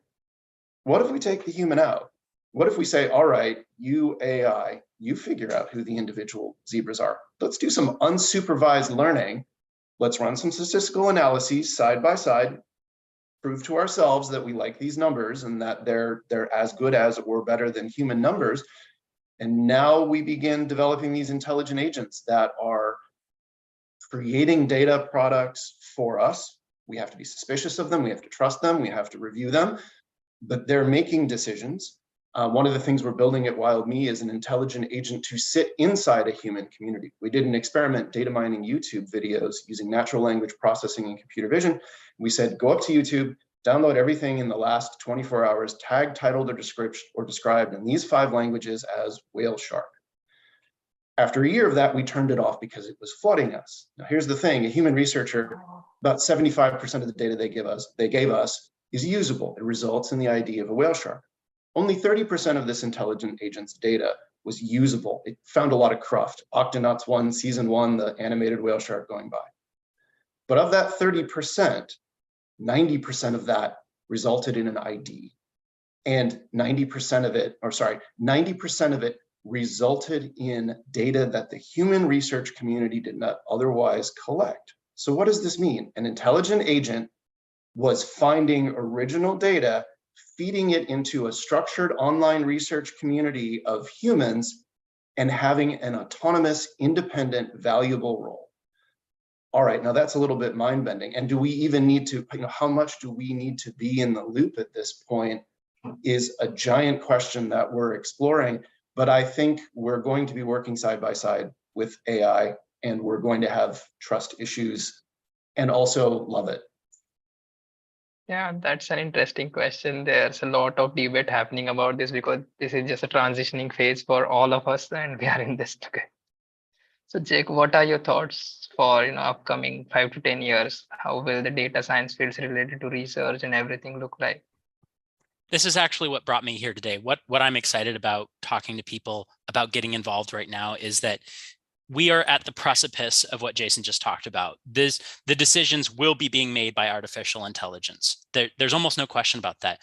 [SPEAKER 3] what if we take the human out? What if we say, all right, you AI, you figure out who the individual zebras are. Let's do some unsupervised learning. Let's run some statistical analyses side by side, prove to ourselves that we like these numbers and that they're as good as or better than human numbers. And now we begin developing these intelligent agents that are creating data products for us. We have to be suspicious of them. We have to trust them. We have to review them, but they're making decisions. One of the things we're building at WildMe is an intelligent agent to sit inside a human community. We did an experiment data mining YouTube videos using natural language processing and computer vision. We said, go up to YouTube, download everything in the last 24 hours, tagged, titled, or described in these 5 languages as whale shark. After a year of that, we turned it off because it was flooding us. Now, here's the thing, a human researcher, about 75% of the data they gave us is usable. It results in the ID of a whale shark. Only 30% of this intelligent agent's data was usable. It found a lot of cruft. Octonauts 1, Season 1, the animated whale shark going by. But of that 30%, 90% of that resulted in an ID. And 90% of it resulted in data that the human research community did not otherwise collect. So what does this mean? An intelligent agent was finding original data, feeding it into a structured online research community of humans, and having an autonomous, independent, valuable role. All right, now that's a little bit mind-bending. And do we even need to, how much do we need to be in the loop at this point is a giant question that we're exploring. But I think we're going to be working side by side with AI, and we're going to have trust issues and also love it.
[SPEAKER 4] Yeah, that's an interesting question. There's a lot of debate happening about this because this is just a transitioning phase for all of us, and we are in this together. So, Jake, what are your thoughts for upcoming 5 to 10 years? How will the data science fields related to research and everything look like?
[SPEAKER 6] This is actually what brought me here today. What I'm excited about talking to people about getting involved right now is that we are at the precipice of what Jason just talked about. The decisions will be being made by artificial intelligence. There's almost no question about that.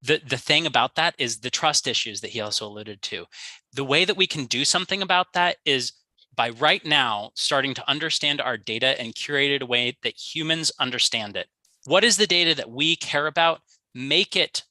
[SPEAKER 6] The thing about that is the trust issues that he also alluded to. The way that we can do something about that is by right now starting to understand our data and curate it in a way that humans understand it. What is the data that we care about? Make it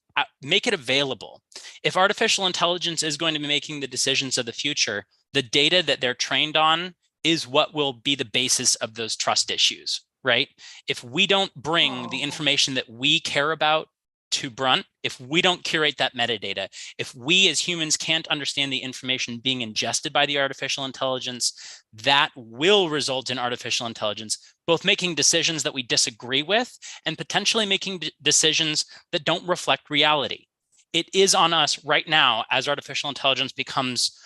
[SPEAKER 6] available. If artificial intelligence is going to be making the decisions of the future, the data that they're trained on is what will be the basis of those trust issues, right? If we don't bring the information that we care about to brunt, if we don't curate that metadata, if we as humans can't understand the information being ingested by the artificial intelligence, that will result in artificial intelligence both making decisions that we disagree with and potentially making decisions that don't reflect reality. It is on us right now, as artificial intelligence becomes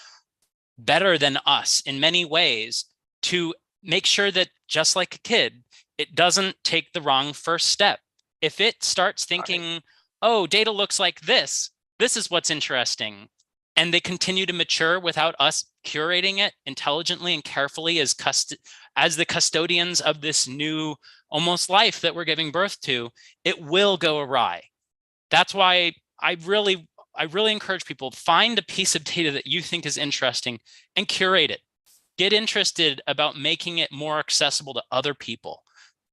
[SPEAKER 6] better than us in many ways, to make sure that, just like a kid, it doesn't take the wrong first step. If it starts thinking, oh, data looks like this is what's interesting, and they continue to mature without us curating it intelligently and carefully as the custodians of this new almost life that we're giving birth to, it will go awry. That's why I really encourage people, find a piece of data that you think is interesting and curate it. Get interested about making it more accessible to other people.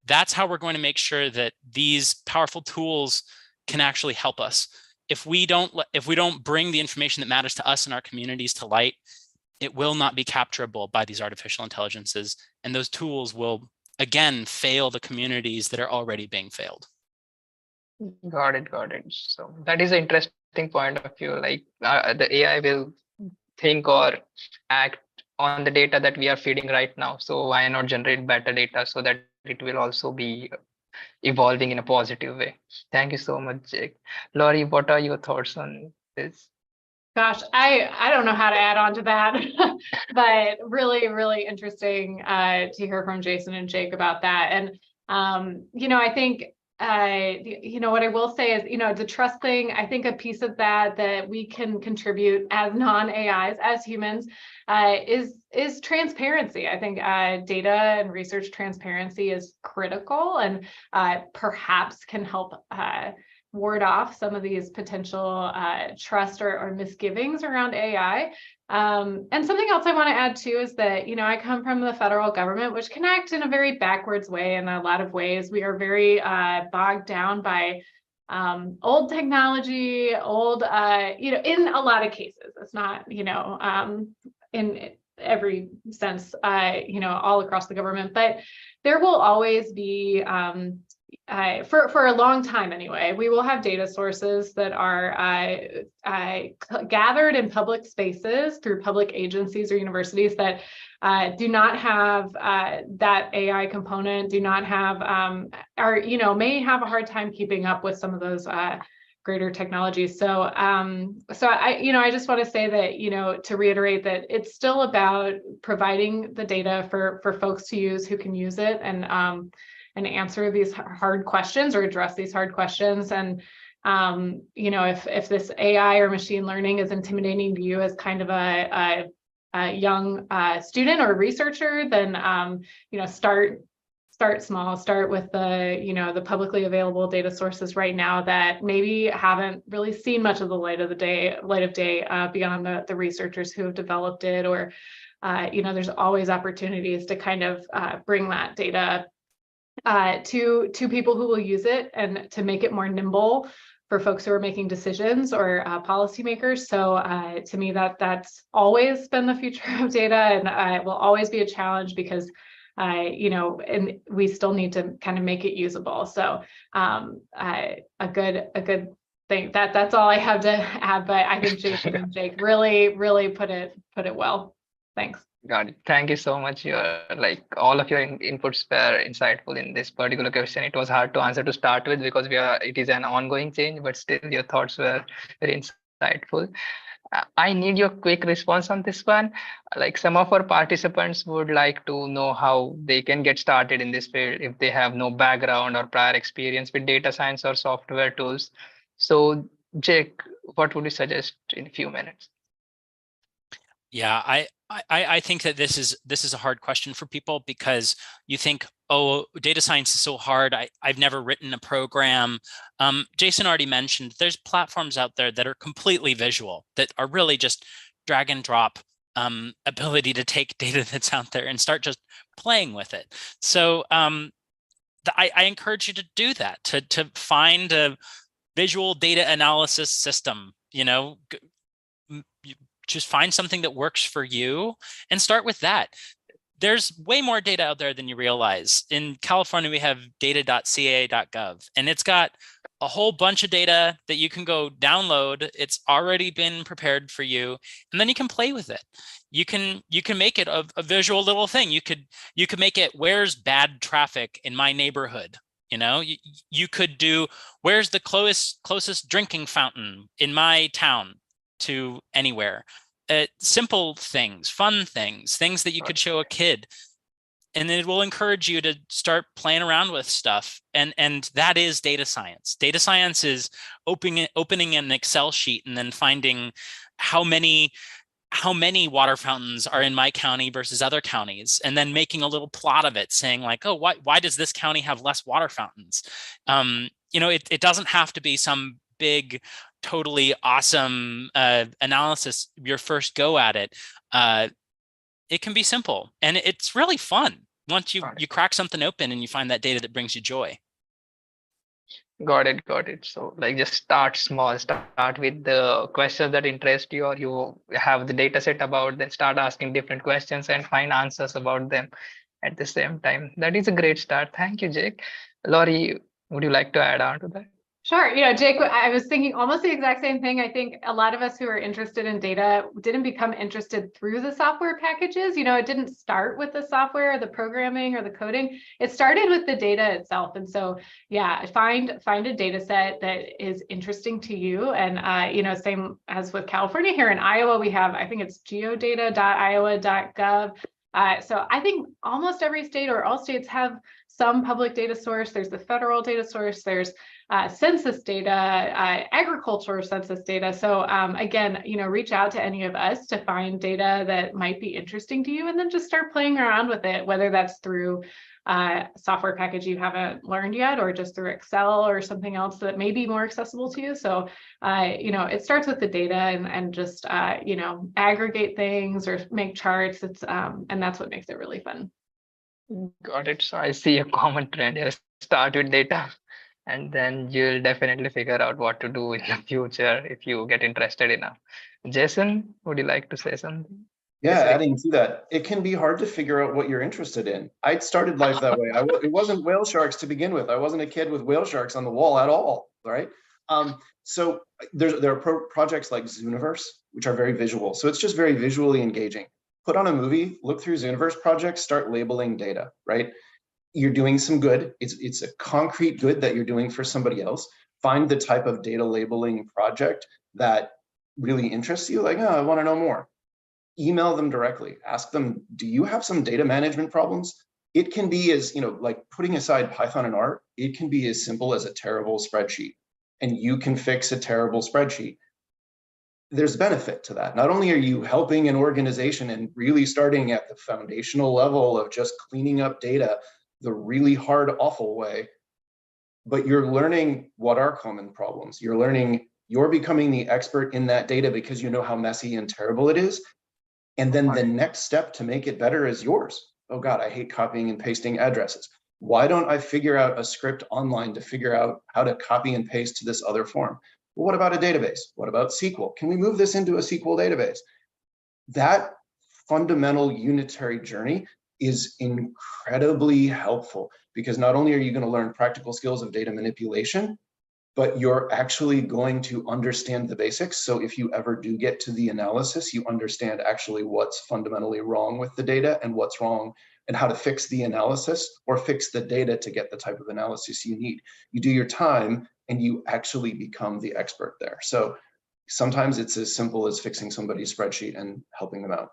[SPEAKER 6] That's how we're going to make sure that these powerful tools can actually help us. if we don't bring the information that matters to us and our communities to light, it will not be capturable by these artificial intelligences, and those tools will again fail the communities that are already being failed.
[SPEAKER 4] Got it, got it. So that is an interesting point of view. Like the AI will think or act on the data that we are feeding right now. So why not generate better data so that it will also be evolving in a positive way? Thank you so much, Jake. Laurie, what are your thoughts on this?
[SPEAKER 5] Gosh, I don't know how to add on to that, but really, really interesting to hear from Jason and Jake about that. And, I think, what I will say is, the trust thing, I think a piece of that we can contribute as non-AIs, as humans, is transparency. I think data and research transparency is critical, and perhaps can help ward off some of these potential trust or misgivings around AI. And something else I want to add too is that, I come from the federal government, which can act in a very backwards way in a lot of ways. We are very bogged down by old technology, in a lot of cases. It's not, in every sense, all across the government, but there will always be for a long time anyway, we will have data sources that are gathered in public spaces through public agencies or universities that do not have that AI component, do not have, may have a hard time keeping up with some of those greater technologies. So I just want to say that, to reiterate that it's still about providing the data for folks to use who can use it and answer these hard questions or address these hard questions. And, if this AI or machine learning is intimidating to you as kind of a young student or researcher, then, start small, start with the publicly available data sources right now that maybe haven't really seen much of the light of day beyond the researchers who have developed it, or, there's always opportunities to kind of bring that data to people who will use it and to make it more nimble for folks who are making decisions or policymakers. So to me, that's always been the future of data, and it will always be a challenge because and we still need to kind of make it usable. So a good thing. That's all I have to add. But I think Jason and Jake really put it well. Thanks.
[SPEAKER 4] Got it. Thank you so much. All of your inputs were insightful in this particular question. It was hard to answer to start with because it is an ongoing change, but still your thoughts were very insightful. I need your quick response on this one. Like, some of our participants would like to know how they can get started in this field if they have no background or prior experience with data science or software tools. So, Jake, what would you suggest in a few minutes?
[SPEAKER 6] Yeah, I think that this is a hard question for people because you think, oh, data science is so hard. I've never written a program. Jason already mentioned there's platforms out there that are completely visual, that are really just drag and drop ability to take data that's out there and start just playing with it. So I encourage you to do that, to find a visual data analysis system, just find something that works for you and start with that. There's way more data out there than you realize. In California, we have data.ca.gov, and it's got a whole bunch of data that you can go download. It's already been prepared for you, and then you can play with it. You can make it a visual little thing. You could make it, where's bad traffic in my neighborhood? You could do, where's the closest drinking fountain in my town to anywhere. Simple things, fun things that you could show a kid, and it will encourage you to start playing around with stuff. And that is data science. Data science is opening an Excel sheet and then finding how many water fountains are in my county versus other counties, and then making a little plot of it, saying like, oh, why does this county have less water fountains? It doesn't have to be some big, totally awesome analysis your first go at it. It can be simple, and it's really fun once you crack something open and you find that data that brings you joy.
[SPEAKER 4] Got it, got it. So like just start small, start with the questions that interest you or you have the data set about, then start asking different questions and find answers about them at the same time. That is a great start. Thank you, Jake. Laurie, would you like to add on to that?
[SPEAKER 5] Sure. Jake, I was thinking almost the exact same thing. I think a lot of us who are interested in data didn't become interested through the software packages. It didn't start with the software, the programming, or the coding. It started with the data itself. And so, yeah, find a data set that is interesting to you. And, same as with California, here in Iowa, we have, I think it's geodata.iowa.gov. So I think almost every state or all states have some public data source. There's the federal data source. There's census data, agriculture census data. So again, reach out to any of us to find data that might be interesting to you, and then just start playing around with it, whether that's through software package you haven't learned yet, or just through Excel or something else that may be more accessible to you. So, it starts with the data and just, aggregate things or make charts. And that's what makes it really fun.
[SPEAKER 4] Got it. So I see a common trend here. Start with data, and then you'll definitely figure out what to do in the future if you get interested enough. Jason, would you like to say something?
[SPEAKER 3] Yeah,
[SPEAKER 4] Yes,
[SPEAKER 3] adding to that, it can be hard to figure out what you're interested in. I started life that way. It wasn't whale sharks to begin with. I wasn't a kid with whale sharks on the wall at all, right? So there are projects like Zooniverse, which are very visual. So it's just very visually engaging. Put on a movie, look through Zooniverse projects, start labeling data, right? You're doing some good. It's a concrete good that you're doing for somebody else. Find the type of data labeling project that really interests you. Like, oh, I want to know more. Email them directly. Ask them, do you have some data management problems? It can be as, like putting aside Python and R, it can be as simple as a terrible spreadsheet. And you can fix a terrible spreadsheet. There's benefit to that. Not only are you helping an organization and really starting at the foundational level of just cleaning up data the really hard, awful way, but you're learning what are common problems. You're becoming the expert in that data because you know how messy and terrible it is. And then the next step to make it better is yours. Oh God, I hate copying and pasting addresses. Why don't I figure out a script online to figure out how to copy and paste to this other form? Well, what about a database? What about SQL? Can we move this into a SQL database? That fundamental unitary journey is incredibly helpful because not only are you going to learn practical skills of data manipulation, but you're actually going to understand the basics. So if you ever do get to the analysis, you understand actually what's fundamentally wrong with the data and what's wrong and how to fix the analysis or fix the data to get the type of analysis you need. You do your time and you actually become the expert there. So sometimes it's as simple as fixing somebody's spreadsheet and helping them out.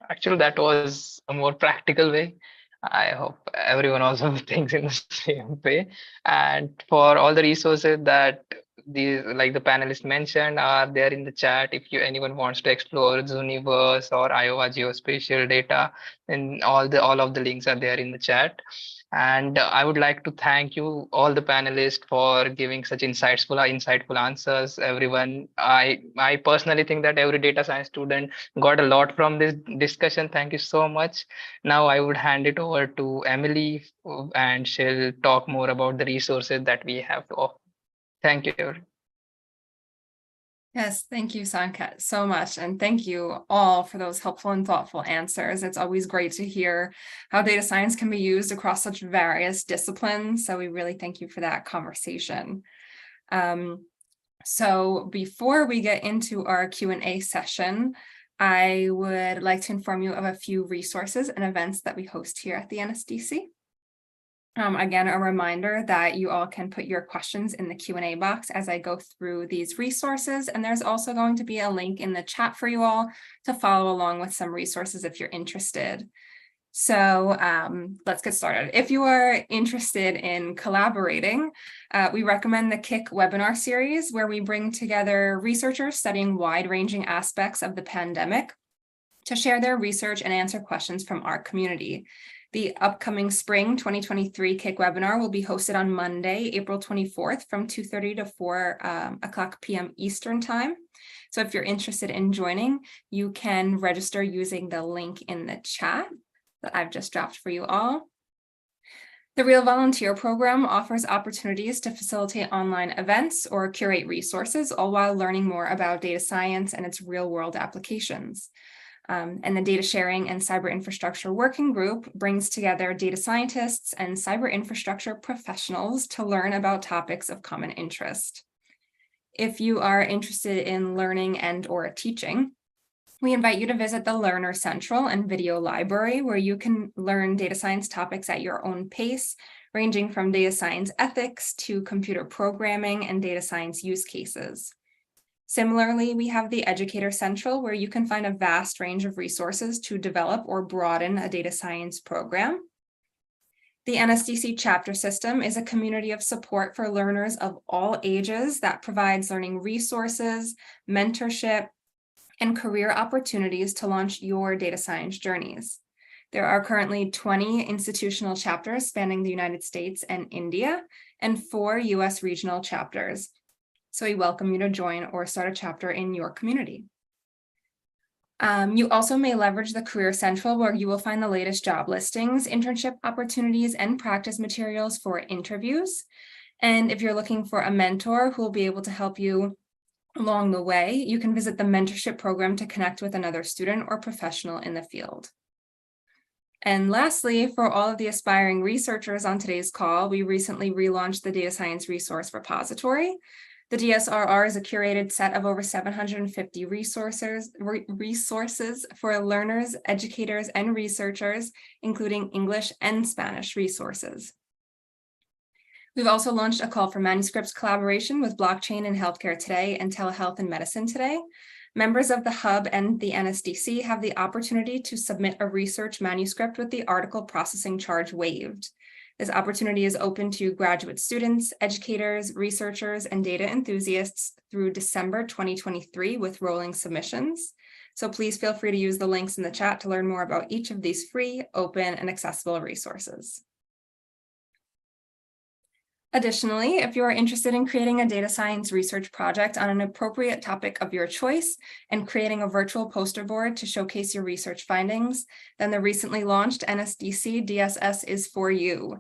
[SPEAKER 4] actually, that was a more practical way. I hope everyone also thinks in the same way. And for all the resources that the panelists mentioned are there in the chat. If anyone wants to explore Zooniverse or Iowa geospatial data, then all of the links are there in the chat. And I would like to thank you all the panelists for giving such insightful answers. Everyone, I personally think that every data science student got a lot from this discussion. Thank you so much. Now I would hand it over to Emily, and she'll talk more about the resources that we have to offer. Thank you.
[SPEAKER 2] Yes, thank you, Sanket, so much. And thank you all for those helpful and thoughtful answers. It's always great to hear how data science can be used across such various disciplines. So we really thank you for that conversation. So before we get into our Q&A session, I would like to inform you of a few resources and events that we host here at the NSDC. Again, a reminder that you all can put your questions in the Q&A box as I go through these resources. And there's also going to be a link in the chat for you all to follow along with some resources if you're interested. So let's get started. If you are interested in collaborating, we recommend the KIC webinar series, where we bring together researchers studying wide-ranging aspects of the pandemic to share their research and answer questions from our community. The upcoming spring 2023 KIC webinar will be hosted on Monday, April 24th from 2:30 to 4 o'clock p.m. Eastern time. So if you're interested in joining, you can register using the link in the chat that I've just dropped for you all. The Real Volunteer program offers opportunities to facilitate online events or curate resources, all while learning more about data science and its real-world applications. And the Data Sharing and Cyber Infrastructure Working Group brings together data scientists and cyber infrastructure professionals to learn about topics of common interest. If you are interested in learning and/or teaching, we invite you to visit the Learner Central and Video Library, where you can learn data science topics at your own pace, ranging from data science ethics to computer programming and data science use cases. Similarly, we have the Educator Central, where you can find a vast range of resources to develop or broaden a data science program. The NSDC chapter system is a community of support for learners of all ages that provides learning resources, mentorship, and career opportunities to launch your data science journeys. There are currently 20 institutional chapters spanning the United States and India, and 4 US regional chapters. So we welcome you to join or start a chapter in your community. You also may leverage the Career Central, where you will find the latest job listings, internship opportunities, and practice materials for interviews. And if you're looking for a mentor who will be able to help you along the way, you can visit the mentorship program to connect with another student or professional in the field. And lastly, for all of the aspiring researchers on today's call, we recently relaunched the Data Science Resource Repository. The DSRR is a curated set of over 750 resources for learners, educators, and researchers, including English and Spanish resources. We've also launched a call for manuscripts collaboration with Blockchain and Healthcare Today and Telehealth and Medicine Today. Members of the Hub and the NSDC have the opportunity to submit a research manuscript with the article processing charge waived. This opportunity is open to graduate students, educators, researchers, and data enthusiasts through December 2023 with rolling submissions. So please feel free to use the links in the chat to learn more about each of these free, open, and accessible resources. Additionally, if you are interested in creating a data science research project on an appropriate topic of your choice and creating a virtual poster board to showcase your research findings, then the recently launched NSDC DSS is for you.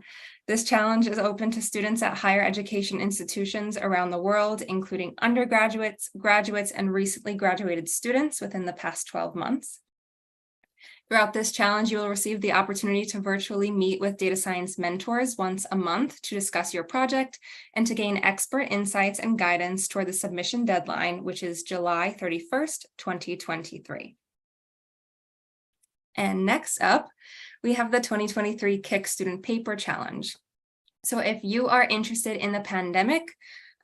[SPEAKER 2] This challenge is open to students at higher education institutions around the world, including undergraduates, graduates, and recently graduated students within the past 12 months. Throughout this challenge, you will receive the opportunity to virtually meet with data science mentors once a month to discuss your project and to gain expert insights and guidance toward the submission deadline, which is July 31st, 2023. And next up, we have the 2023 KIC Student Paper Challenge. So if you are interested in the pandemic,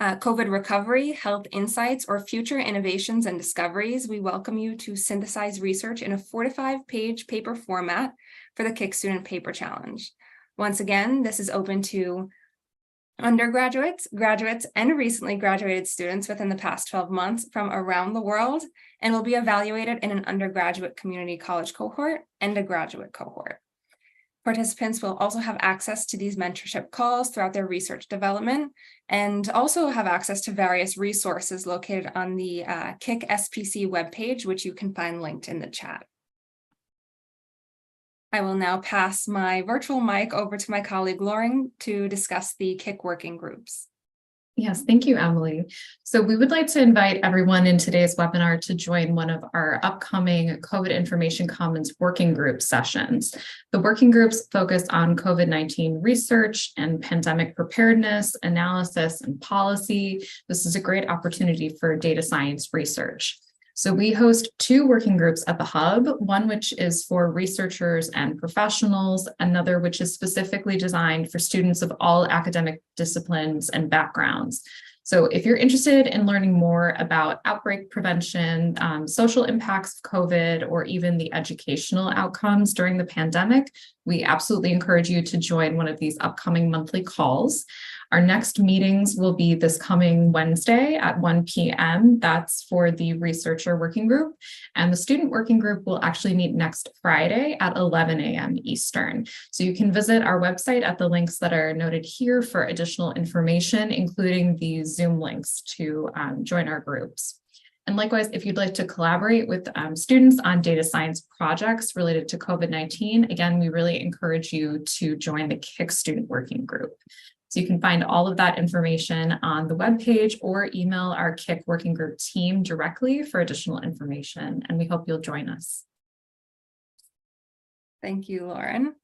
[SPEAKER 2] COVID recovery, health insights, or future innovations and discoveries, we welcome you to synthesize research in a 4 to 5 page paper format for the KIC Student Paper Challenge. Once again, this is open to undergraduates, graduates, and recently graduated students within the past 12 months from around the world, and will be evaluated in an undergraduate community college cohort and a graduate cohort. Participants will also have access to these mentorship calls throughout their research development, and also have access to various resources located on the KIC SPC webpage, which you can find linked in the chat. I will now pass my virtual mic over to my colleague Laurie to discuss the KIC working groups.
[SPEAKER 7] Yes, thank you, Emily. So we would like to invite everyone in today's webinar to join one of our upcoming COVID Information Commons working group sessions. The working groups focus on COVID-19 research and pandemic preparedness, analysis, and policy. This is a great opportunity for data science research. So we host 2 working groups at the Hub, one which is for researchers and professionals, another which is specifically designed for students of all academic disciplines and backgrounds. So if you're interested in learning more about outbreak prevention, social impacts of COVID, or even the educational outcomes during the pandemic, we absolutely encourage you to join one of these upcoming monthly calls. Our next meetings will be this coming Wednesday at 1 p.m. That's for the researcher working group. And the student working group will actually meet next Friday at 11 a.m. Eastern. So you can visit our website at the links that are noted here for additional information, including the Zoom links to join our groups. And likewise, if you'd like to collaborate with students on data science projects related to COVID-19, again, we really encourage you to join the KIC Student Working Group. So you can find all of that information on the webpage or email our KIC Working Group team directly for additional information. And we hope you'll join us.
[SPEAKER 2] Thank you, Lauren.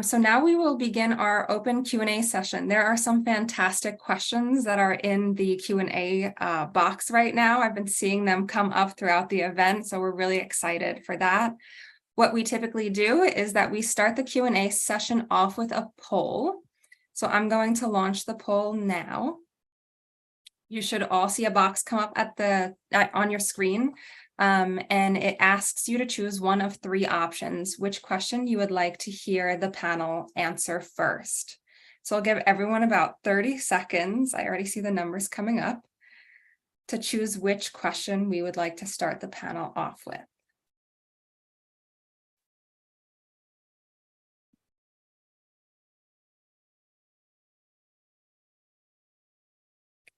[SPEAKER 2] So now we will begin our open Q&A session. There are some fantastic questions that are in the Q&A box right now. I've been seeing them come up throughout the event, so we're really excited for that. What we typically do is that we start the Q&A session off with a poll. So I'm going to launch the poll now. You should all see a box come up at on your screen. And it asks you to choose one of three options, which question you would like to hear the panel answer first. So I'll give everyone about 30 seconds. I already see the numbers coming up to choose which question we would like to start the panel off with.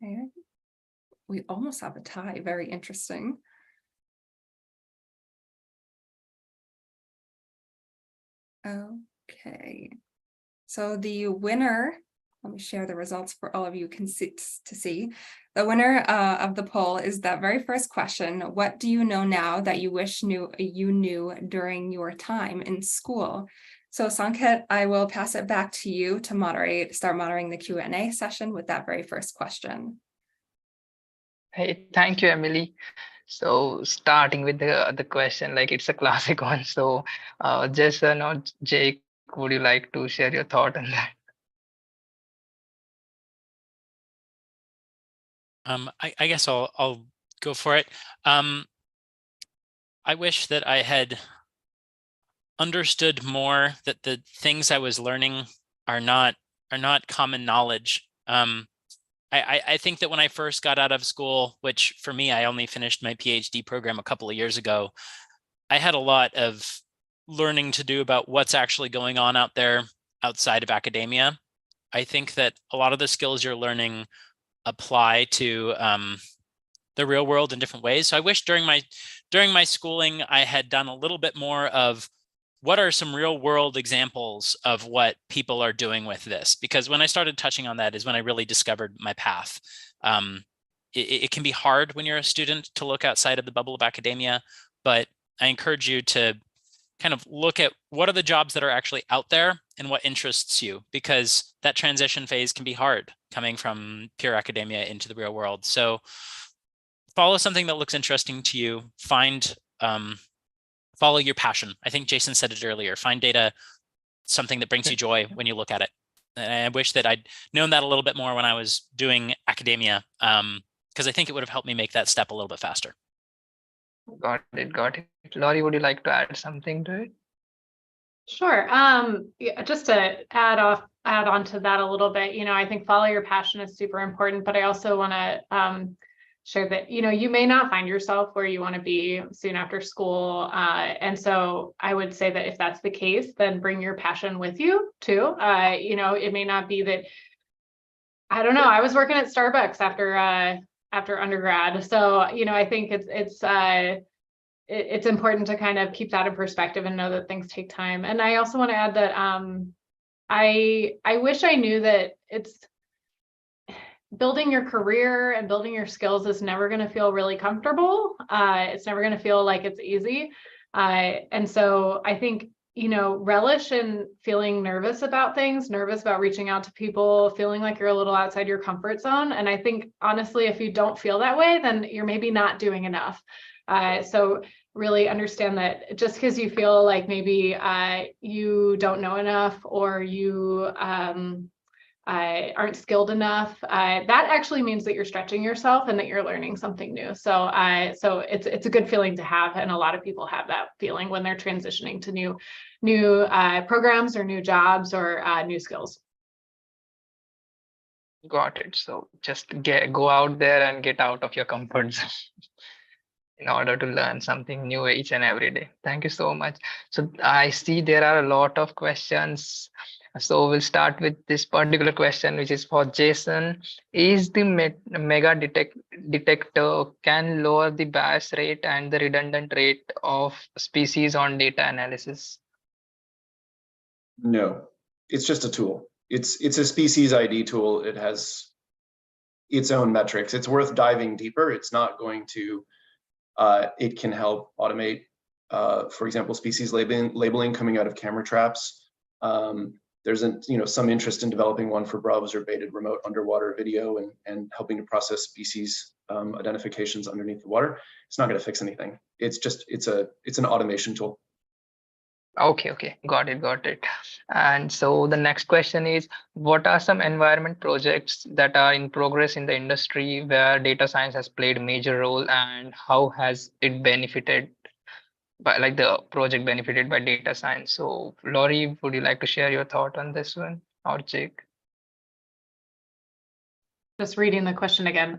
[SPEAKER 2] Okay. We almost have a tie. Very interesting. Okay, so the winner, let me share the results for all of you to see. The winner of the poll is that very first question: what do you know now that you wish you knew during your time in school? So Sanket, I will pass it back to you to start moderating the Q&A session with that very first question.
[SPEAKER 4] Hey, thank you, Emily. So starting with the question, like it's a classic one. So Jason, Jake, would you like to share your thought on that?
[SPEAKER 6] I guess I'll go for it. I wish that I had understood more that the things I was learning are not common knowledge. I think that when I first got out of school, which for me, I only finished my PhD program a couple of years ago, I had a lot of learning to do about what's actually going on out there outside of academia. I think that a lot of the skills you're learning apply to the real world in different ways. So I wish during my schooling, I had done a little bit more of what are some real world examples of what people are doing with this? Because when I started touching on that is when I really discovered my path. It can be hard when you're a student to look outside of the bubble of academia, but I encourage you to kind of look at what are the jobs that are actually out there and what interests you, because that transition phase can be hard coming from pure academia into the real world. So follow something that looks interesting to you, follow your passion. I think Jason said it earlier, find data, something that brings you joy when you look at it. And I wish that I'd known that a little bit more when I was doing academia, because I think it would have helped me make that step a little bit faster.
[SPEAKER 4] Got it. Laurie, would you like to add something to it?
[SPEAKER 5] Sure. Yeah, just to add on to that a little bit, I think follow your passion is super important, but I also want to share that, you may not find yourself where you want to be soon after school. And so I would say that if that's the case, then bring your passion with you too. It may not be that, I don't know, I was working at Starbucks after undergrad. So, I think it's important to kind of keep that in perspective and know that things take time. And I also want to add that I wish I knew that building your career and building your skills is never going to feel really comfortable. It's never going to feel like it's easy. And so I think, relish in feeling nervous about things, nervous about reaching out to people, feeling like you're a little outside your comfort zone. And I think, honestly, if you don't feel that way, then you're maybe not doing enough. So really understand that just because you feel like maybe you don't know enough or you aren't skilled enough, that actually means that you're stretching yourself and that you're learning something new. So it's a good feeling to have, and a lot of people have that feeling when they're transitioning to new programs or new jobs or new skills.
[SPEAKER 4] Got it. So just go out there and get out of your comfort zone in order to learn something new each and every day. Thank you so much. So I see there are a lot of questions So we'll start with this particular question, which is for Jason. Is the mega detector can lower the bias rate and the redundant rate of species on data analysis?
[SPEAKER 3] No, it's just a tool. It's a species ID tool. It has its own metrics. It's worth diving deeper. It's not going to, it can help automate, for example, species labeling coming out of camera traps. There's some interest in developing one for browse or baited remote underwater video and helping to process species identifications underneath the water. It's not going to fix anything. It's an automation tool.
[SPEAKER 4] Okay, got it. And so the next question is, what are some environment projects that are in progress in the industry where data science has played a major role, and how has it benefited by, like, the project benefited by data science? So Laurie, would you like to share your thought on this one, or Jake?
[SPEAKER 5] Just reading the question again.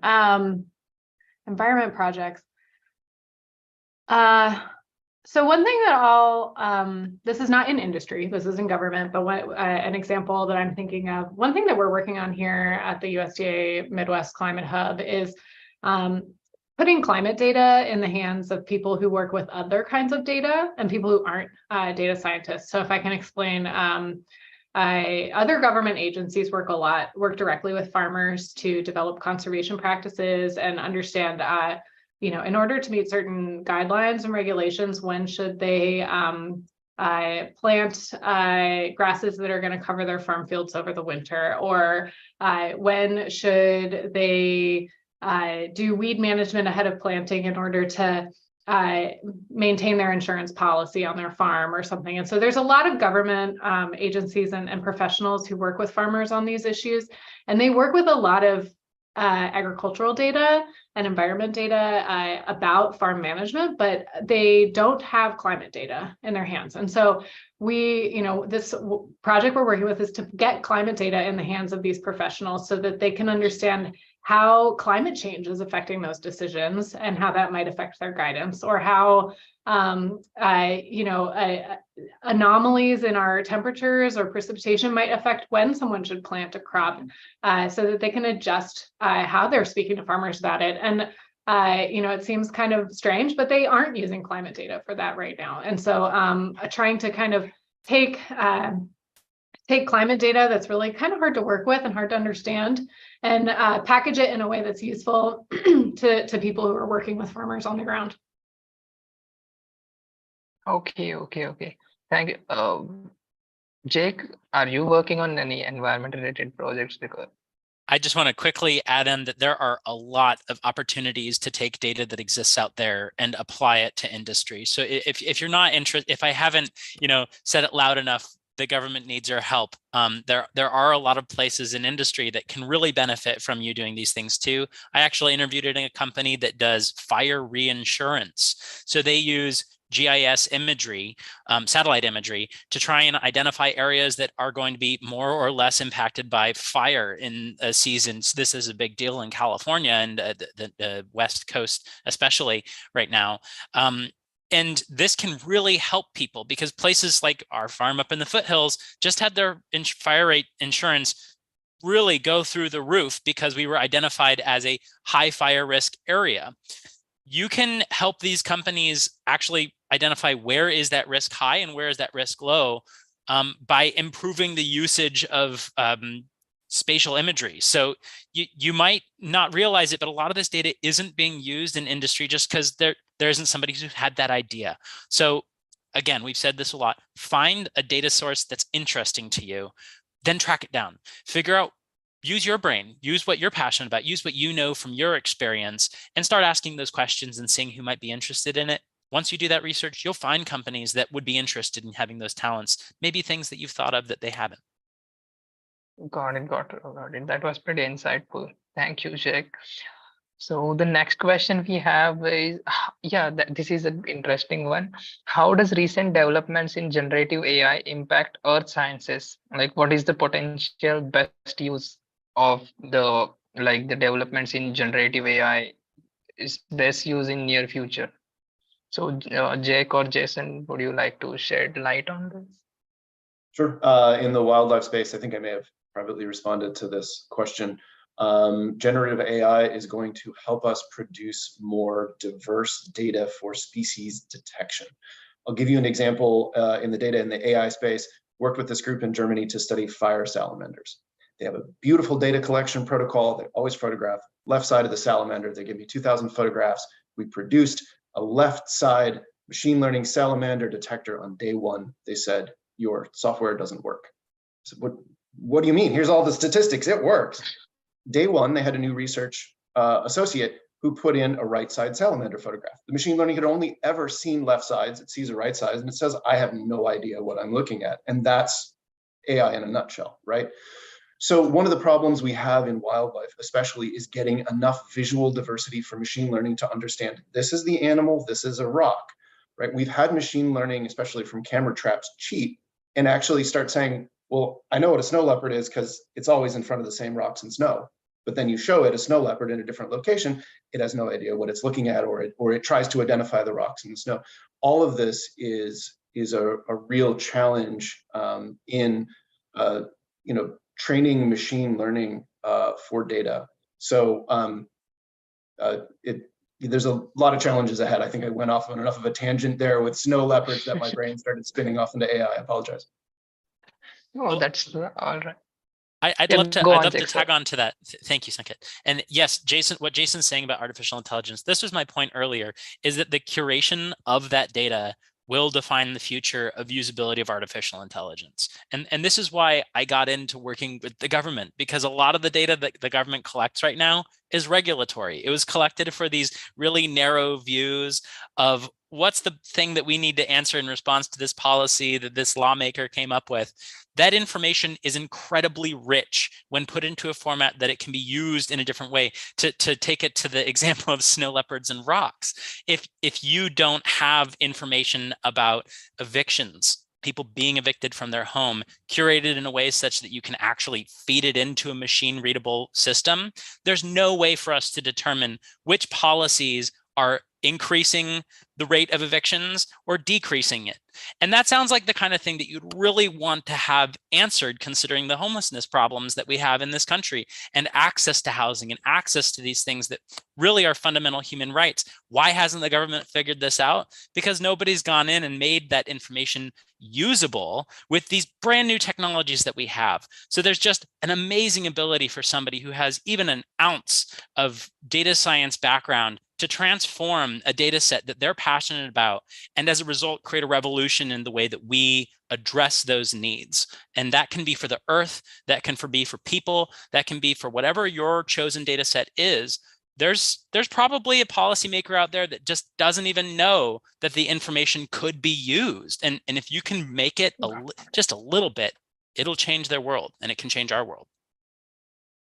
[SPEAKER 5] Environment projects. So one thing that this is not in industry, this is in government, but an example that I'm thinking of, one thing that we're working on here at the USDA Midwest Climate Hub is putting climate data in the hands of people who work with other kinds of data and people who aren't data scientists. So if I can explain, other government agencies work directly with farmers to develop conservation practices and understand in order to meet certain guidelines and regulations, when should they plant grasses that are going to cover their farm fields over the winter, or when should they do weed management ahead of planting in order to maintain their insurance policy on their farm or something. And so there's a lot of government agencies and professionals who work with farmers on these issues, and they work with a lot of agricultural data and environment data about farm management, but they don't have climate data in their hands. And so this project we're working with is to get climate data in the hands of these professionals so that they can understand how climate change is affecting those decisions and how that might affect their guidance, or how anomalies in our temperatures or precipitation might affect when someone should plant a crop, so that they can adjust how they're speaking to farmers about it. And it seems kind of strange, but they aren't using climate data for that right now. And so trying to kind of take climate data that's really kind of hard to work with and hard to understand, and package it in a way that's useful to people who are working with farmers on the ground.
[SPEAKER 4] Okay. Thank you. Jake, are you working on any environment related projects? Because
[SPEAKER 6] I just want to quickly add in that there are a lot of opportunities to take data that exists out there and apply it to industry. So if you're not interested, if I haven't, said it loud enough, the government needs your help. There are a lot of places in industry that can really benefit from you doing these things too. I actually interviewed at a company that does fire reinsurance. So they use GIS imagery, satellite imagery, to try and identify areas that are going to be more or less impacted by fire in a season. So this is a big deal in California and the West Coast, especially right now. And this can really help people, because places like our farm up in the foothills just had their fire rate insurance really go through the roof because we were identified as a high fire risk area. You can help these companies actually identify where is that risk high and where is that risk low, by improving the usage of spatial imagery. So you might not realize it, but a lot of this data isn't being used in industry just because there isn't somebody who's had that idea. So again, we've said this a lot. Find a data source that's interesting to you, then track it down. Figure out, use your brain, use what you're passionate about, use what you know from your experience, and start asking those questions and seeing who might be interested in it. Once you do that research, you'll find companies that would be interested in having those talents, maybe things that you've thought of that they haven't.
[SPEAKER 4] got it. That was pretty insightful. Thank you, Jake. So the next question we have is, this is an interesting one. How does recent developments in generative AI impact earth sciences? Like, what is the potential best use of the developments in generative AI is best used in near future? So Jake or Jason, would you like to shed light on this?
[SPEAKER 3] Sure. In the wildlife space, I think I may have privately responded to this question. Generative AI is going to help us produce more diverse data for species detection. I'll give you an example in the data in the AI space. Worked with this group in Germany to study fire salamanders. They have a beautiful data collection protocol. They always photograph left side of the salamander. They give me 2,000 photographs. We produced a left side machine learning salamander detector on day one. They said, your software doesn't work. I said, what do you mean? Here's all the statistics. It works. Day one, they had a new research associate who put in a right side salamander photograph. The machine learning had only ever seen left sides. It sees a right side and it says, I have no idea what I'm looking at. And that's AI in a nutshell, right? So one of the problems we have in wildlife, especially, is getting enough visual diversity for machine learning to understand this is the animal, this is a rock, right? We've had machine learning, especially from camera traps, cheat and actually start saying, well, I know what a snow leopard is because it's always in front of the same rocks and snow. But then you show it a snow leopard in a different location, it has no idea what it's looking at, or it tries to identify the rocks in the snow. All of this is a real challenge in training machine learning for data. So there's a lot of challenges ahead. I think I went off on enough of a tangent there with snow leopards that my brain started spinning off into AI. I apologize.
[SPEAKER 4] Oh, that's all right.
[SPEAKER 6] I'd
[SPEAKER 4] Yeah,
[SPEAKER 6] love to
[SPEAKER 4] go on,
[SPEAKER 6] tag
[SPEAKER 4] Jake.
[SPEAKER 6] on to that. Thank you, Sanket. And yes, Jason, what Jason's saying about artificial intelligence, this was my point earlier, is that the curation of that data will define the future of usability of artificial intelligence. And this is why I got into working with the government, because a lot of the data that the government collects right now is regulatory. It was collected for these really narrow views of what's the thing that we need to answer in response to this policy that this lawmaker came up with. That information is incredibly rich when put into a format that it can be used in a different way. To take it to the example of snow leopards and rocks, if you don't have information about evictions, people being evicted from their home, curated in a way such that you can actually feed it into a machine readable system, there's no way for us to determine which policies are increasing the rate of evictions or decreasing it. And that sounds like the kind of thing that you'd really want to have answered, considering the homelessness problems that we have in this country, and access to housing and access to these things that really are fundamental human rights. Why hasn't the government figured this out? Because nobody's gone in and made that information usable with these brand new technologies that we have. So there's just an amazing ability for somebody who has even an ounce of data science background to transform a data set that they're passionate about, and as a result, create a revolution in the way that we address those needs. And that can be for the earth, that can be for people, that can be for whatever your chosen data set is. There's probably a policymaker out there that just doesn't even know that the information could be used. And if you can make it just a little bit, it'll change their world, and it can change our world.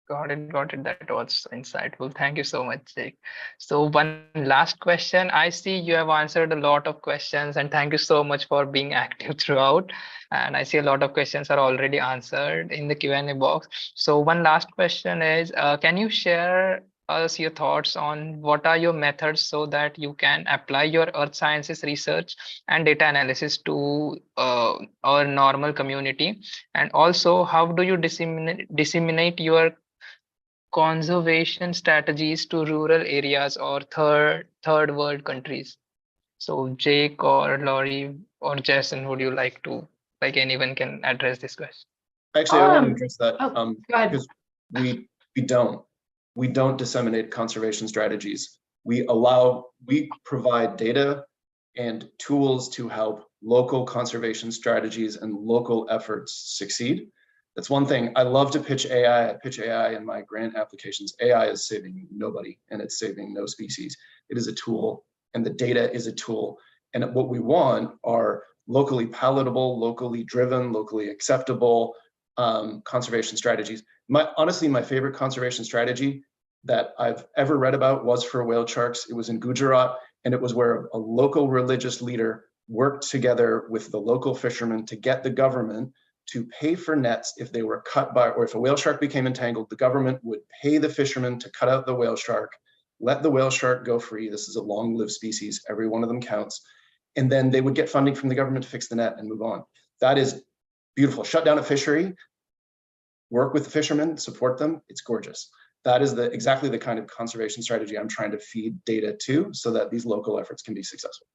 [SPEAKER 4] Got it. That was insightful. Thank you so much, Jake. So one last question. I see you have answered a lot of questions, and thank you so much for being active throughout. And I see a lot of questions are already answered in the Q&A box. So one last question is, can you share us your thoughts on what are your methods so that you can apply your earth sciences research and data analysis to our normal community? And also, how do you disseminate your conservation strategies to rural areas or third world countries? So Jake or Laurie or Jason, would you like to, anyone can address this question?
[SPEAKER 3] Actually, I want to address that
[SPEAKER 5] go ahead.
[SPEAKER 3] because we don't disseminate conservation strategies. We provide data and tools to help local conservation strategies and local efforts succeed. That's one thing. I love to pitch AI. I pitch AI in my grant applications. AI is saving nobody, and it's saving no species. It is a tool, and the data is a tool. And what we want are locally palatable, locally driven, locally acceptable conservation strategies. Honestly, my favorite conservation strategy that I've ever read about was for whale sharks. It was in Gujarat, and it was where a local religious leader worked together with the local fishermen to get the government to pay for nets if they were cut by, or if a whale shark became entangled, the government would pay the fishermen to cut out the whale shark, let the whale shark go free. This is a long-lived species. Every one of them counts. And then they would get funding from the government to fix the net and move on. That is beautiful. Shut down a fishery, work with the fishermen, support them. It's gorgeous. That is exactly the kind of conservation strategy I'm trying to feed data to, so that these local efforts can be successful.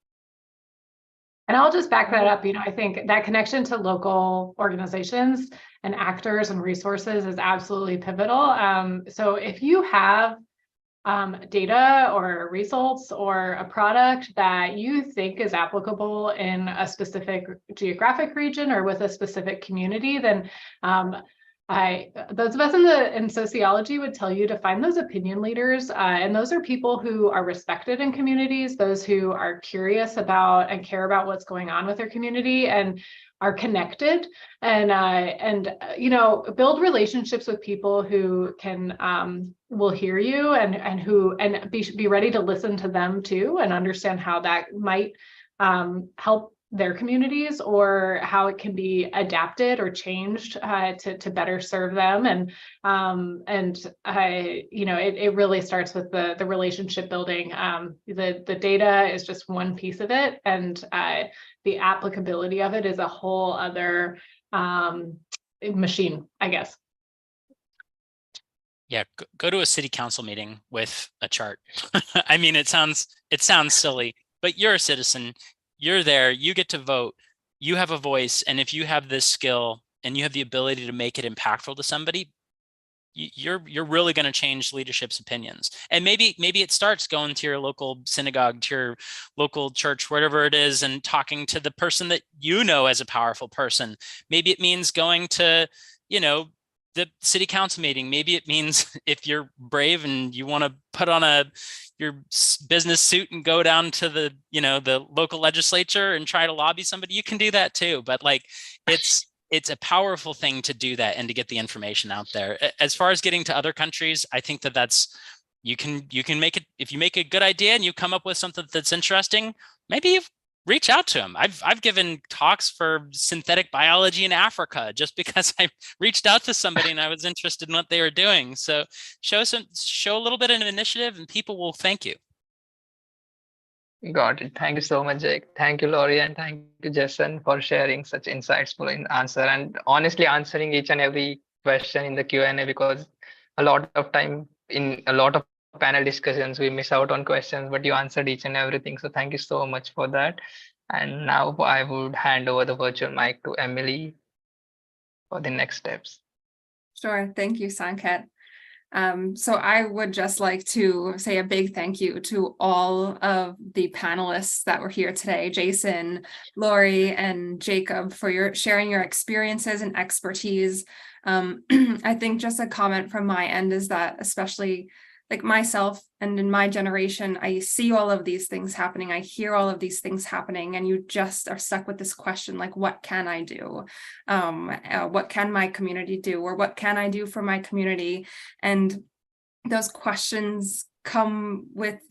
[SPEAKER 5] And I'll just back that up. I think that connection to local organizations and actors and resources is absolutely pivotal. So if you have data or results or a product that you think is applicable in a specific geographic region or with a specific community, then those of us in sociology would tell you to find those opinion leaders, and those are people who are respected in communities, those who are curious about and care about what's going on with their community and are connected, and build relationships with people who will hear you and be ready to listen to them too, and understand how that might help their communities, or how it can be adapted or changed to better serve them. It really starts with the relationship building. The data is just one piece of it, and the applicability of it is a whole other machine, I guess.
[SPEAKER 6] Yeah, go to a city council meeting with a chart. I mean, it sounds silly, but you're a citizen. You're there, you get to vote, you have a voice, and if you have this skill and you have the ability to make it impactful to somebody, you're really going to change leadership's opinions. And maybe it starts going to your local synagogue, to your local church, wherever it is, and talking to the person that you know as a powerful person. Maybe it means going to, the city council meeting. Maybe it means, if you're brave and you want to put on your business suit and go down to the local legislature and try to lobby somebody, you can do that too. But it's a powerful thing to do that and to get the information out there. As far as getting to other countries, I think that's you can make it. If you make a good idea and you come up with something that's interesting, maybe you reach out to them. I've given talks for synthetic biology in Africa just because I reached out to somebody and I was interested in what they were doing. So show a little bit of an initiative and people will thank you.
[SPEAKER 4] Got it. Thank you so much, Jake. Thank you, Laurie, and thank you, Jason, for sharing such insightful answer and honestly answering each and every question in the Q&A, because a lot of time in a lot of panel discussions we miss out on questions, but you answered each and everything. So thank you so much for that. And now I would hand over the virtual mic to Emily for the next steps.
[SPEAKER 2] Sure. Thank you, Sanket. So I would just like to say a big thank you to all of the panelists that were here today, Jason, Laurie, and Jacob, for sharing your experiences and expertise. I think just a comment from my end is that, especially like myself and in my generation, I see all of these things happening. I hear all of these things happening, and you just are stuck with this question, like, what can I do? What can my community do? Or what can I do for my community? And those questions come with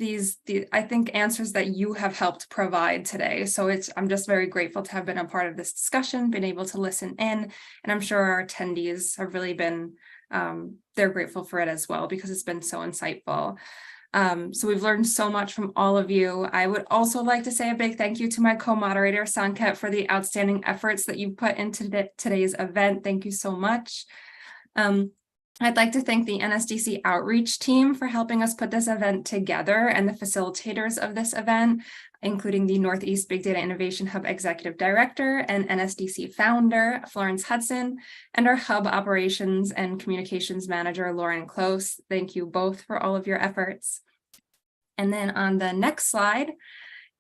[SPEAKER 2] I think, answers that you have helped provide today. So I'm just very grateful to have been a part of this discussion, been able to listen in, and I'm sure our attendees have really been they're grateful for it as well, because it's been so insightful. So we've learned so much from all of you. I would also like to say a big thank you to my co-moderator, Sanket, for the outstanding efforts that you put into today's event. Thank you so much. I'd like to thank the NSDC outreach team for helping us put this event together, and the facilitators of this event, including the Northeast Big Data Innovation Hub Executive Director and NSDC founder, Florence Hudson, and our Hub Operations and Communications Manager, Lauren Close. Thank you both for all of your efforts. And then on the next slide,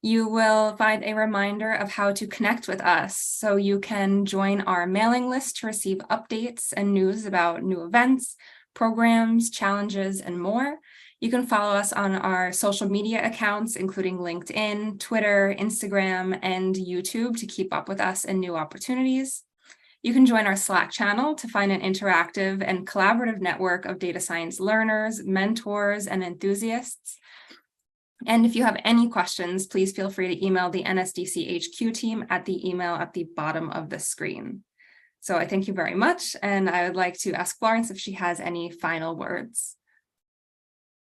[SPEAKER 2] you will find a reminder of how to connect with us. So you can join our mailing list to receive updates and news about new events, programs, challenges, and more. You can follow us on our social media accounts, including LinkedIn, Twitter, Instagram, and YouTube, to keep up with us and new opportunities. You can join our Slack channel to find an interactive and collaborative network of data science learners, mentors, and enthusiasts. And if you have any questions, please feel free to email the NSDC HQ team at the email at the bottom of the screen. So I thank you very much, and I would like to ask Florence if she has any final words.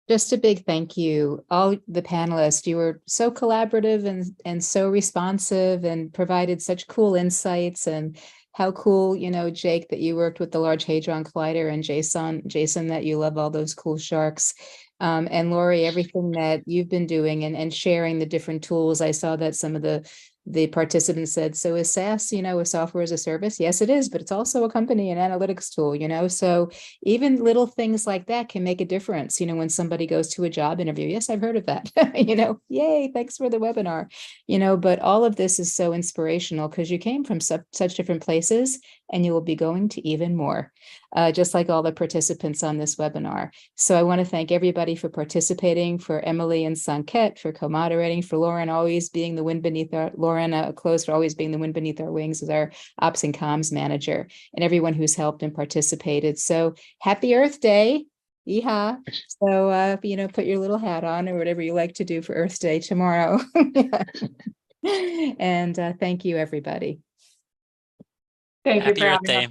[SPEAKER 1] Just a big thank you, all the panelists. You were so collaborative and so responsive, and provided such cool insights and how cool, Jake, that you worked with the Large Hadron Collider, and Jason, that you love all those cool sharks. And Laurie, everything that you've been doing and sharing the different tools. I saw that some of the participants said, so is SaaS, a software as a service? Yes, it is, but it's also a company and analytics tool, so even little things like that can make a difference, when somebody goes to a job interview. Yes, I've heard of that, yay, thanks for the webinar, but all of this is so inspirational because you came from such different places, and you will be going to even more, just like all the participants on this webinar. So I want to thank everybody for participating, for Emily and Sanket for co-moderating, for Lauren always being the wind beneath our for always being the wind beneath our wings as our ops and comms manager, and everyone who's helped and participated. So happy Earth Day. Yeehaw. So, put your little hat on or whatever you like to do for Earth Day tomorrow. And thank you, everybody.
[SPEAKER 5] Thank you
[SPEAKER 6] Happy
[SPEAKER 5] for
[SPEAKER 6] Earth
[SPEAKER 5] having us.
[SPEAKER 6] Day.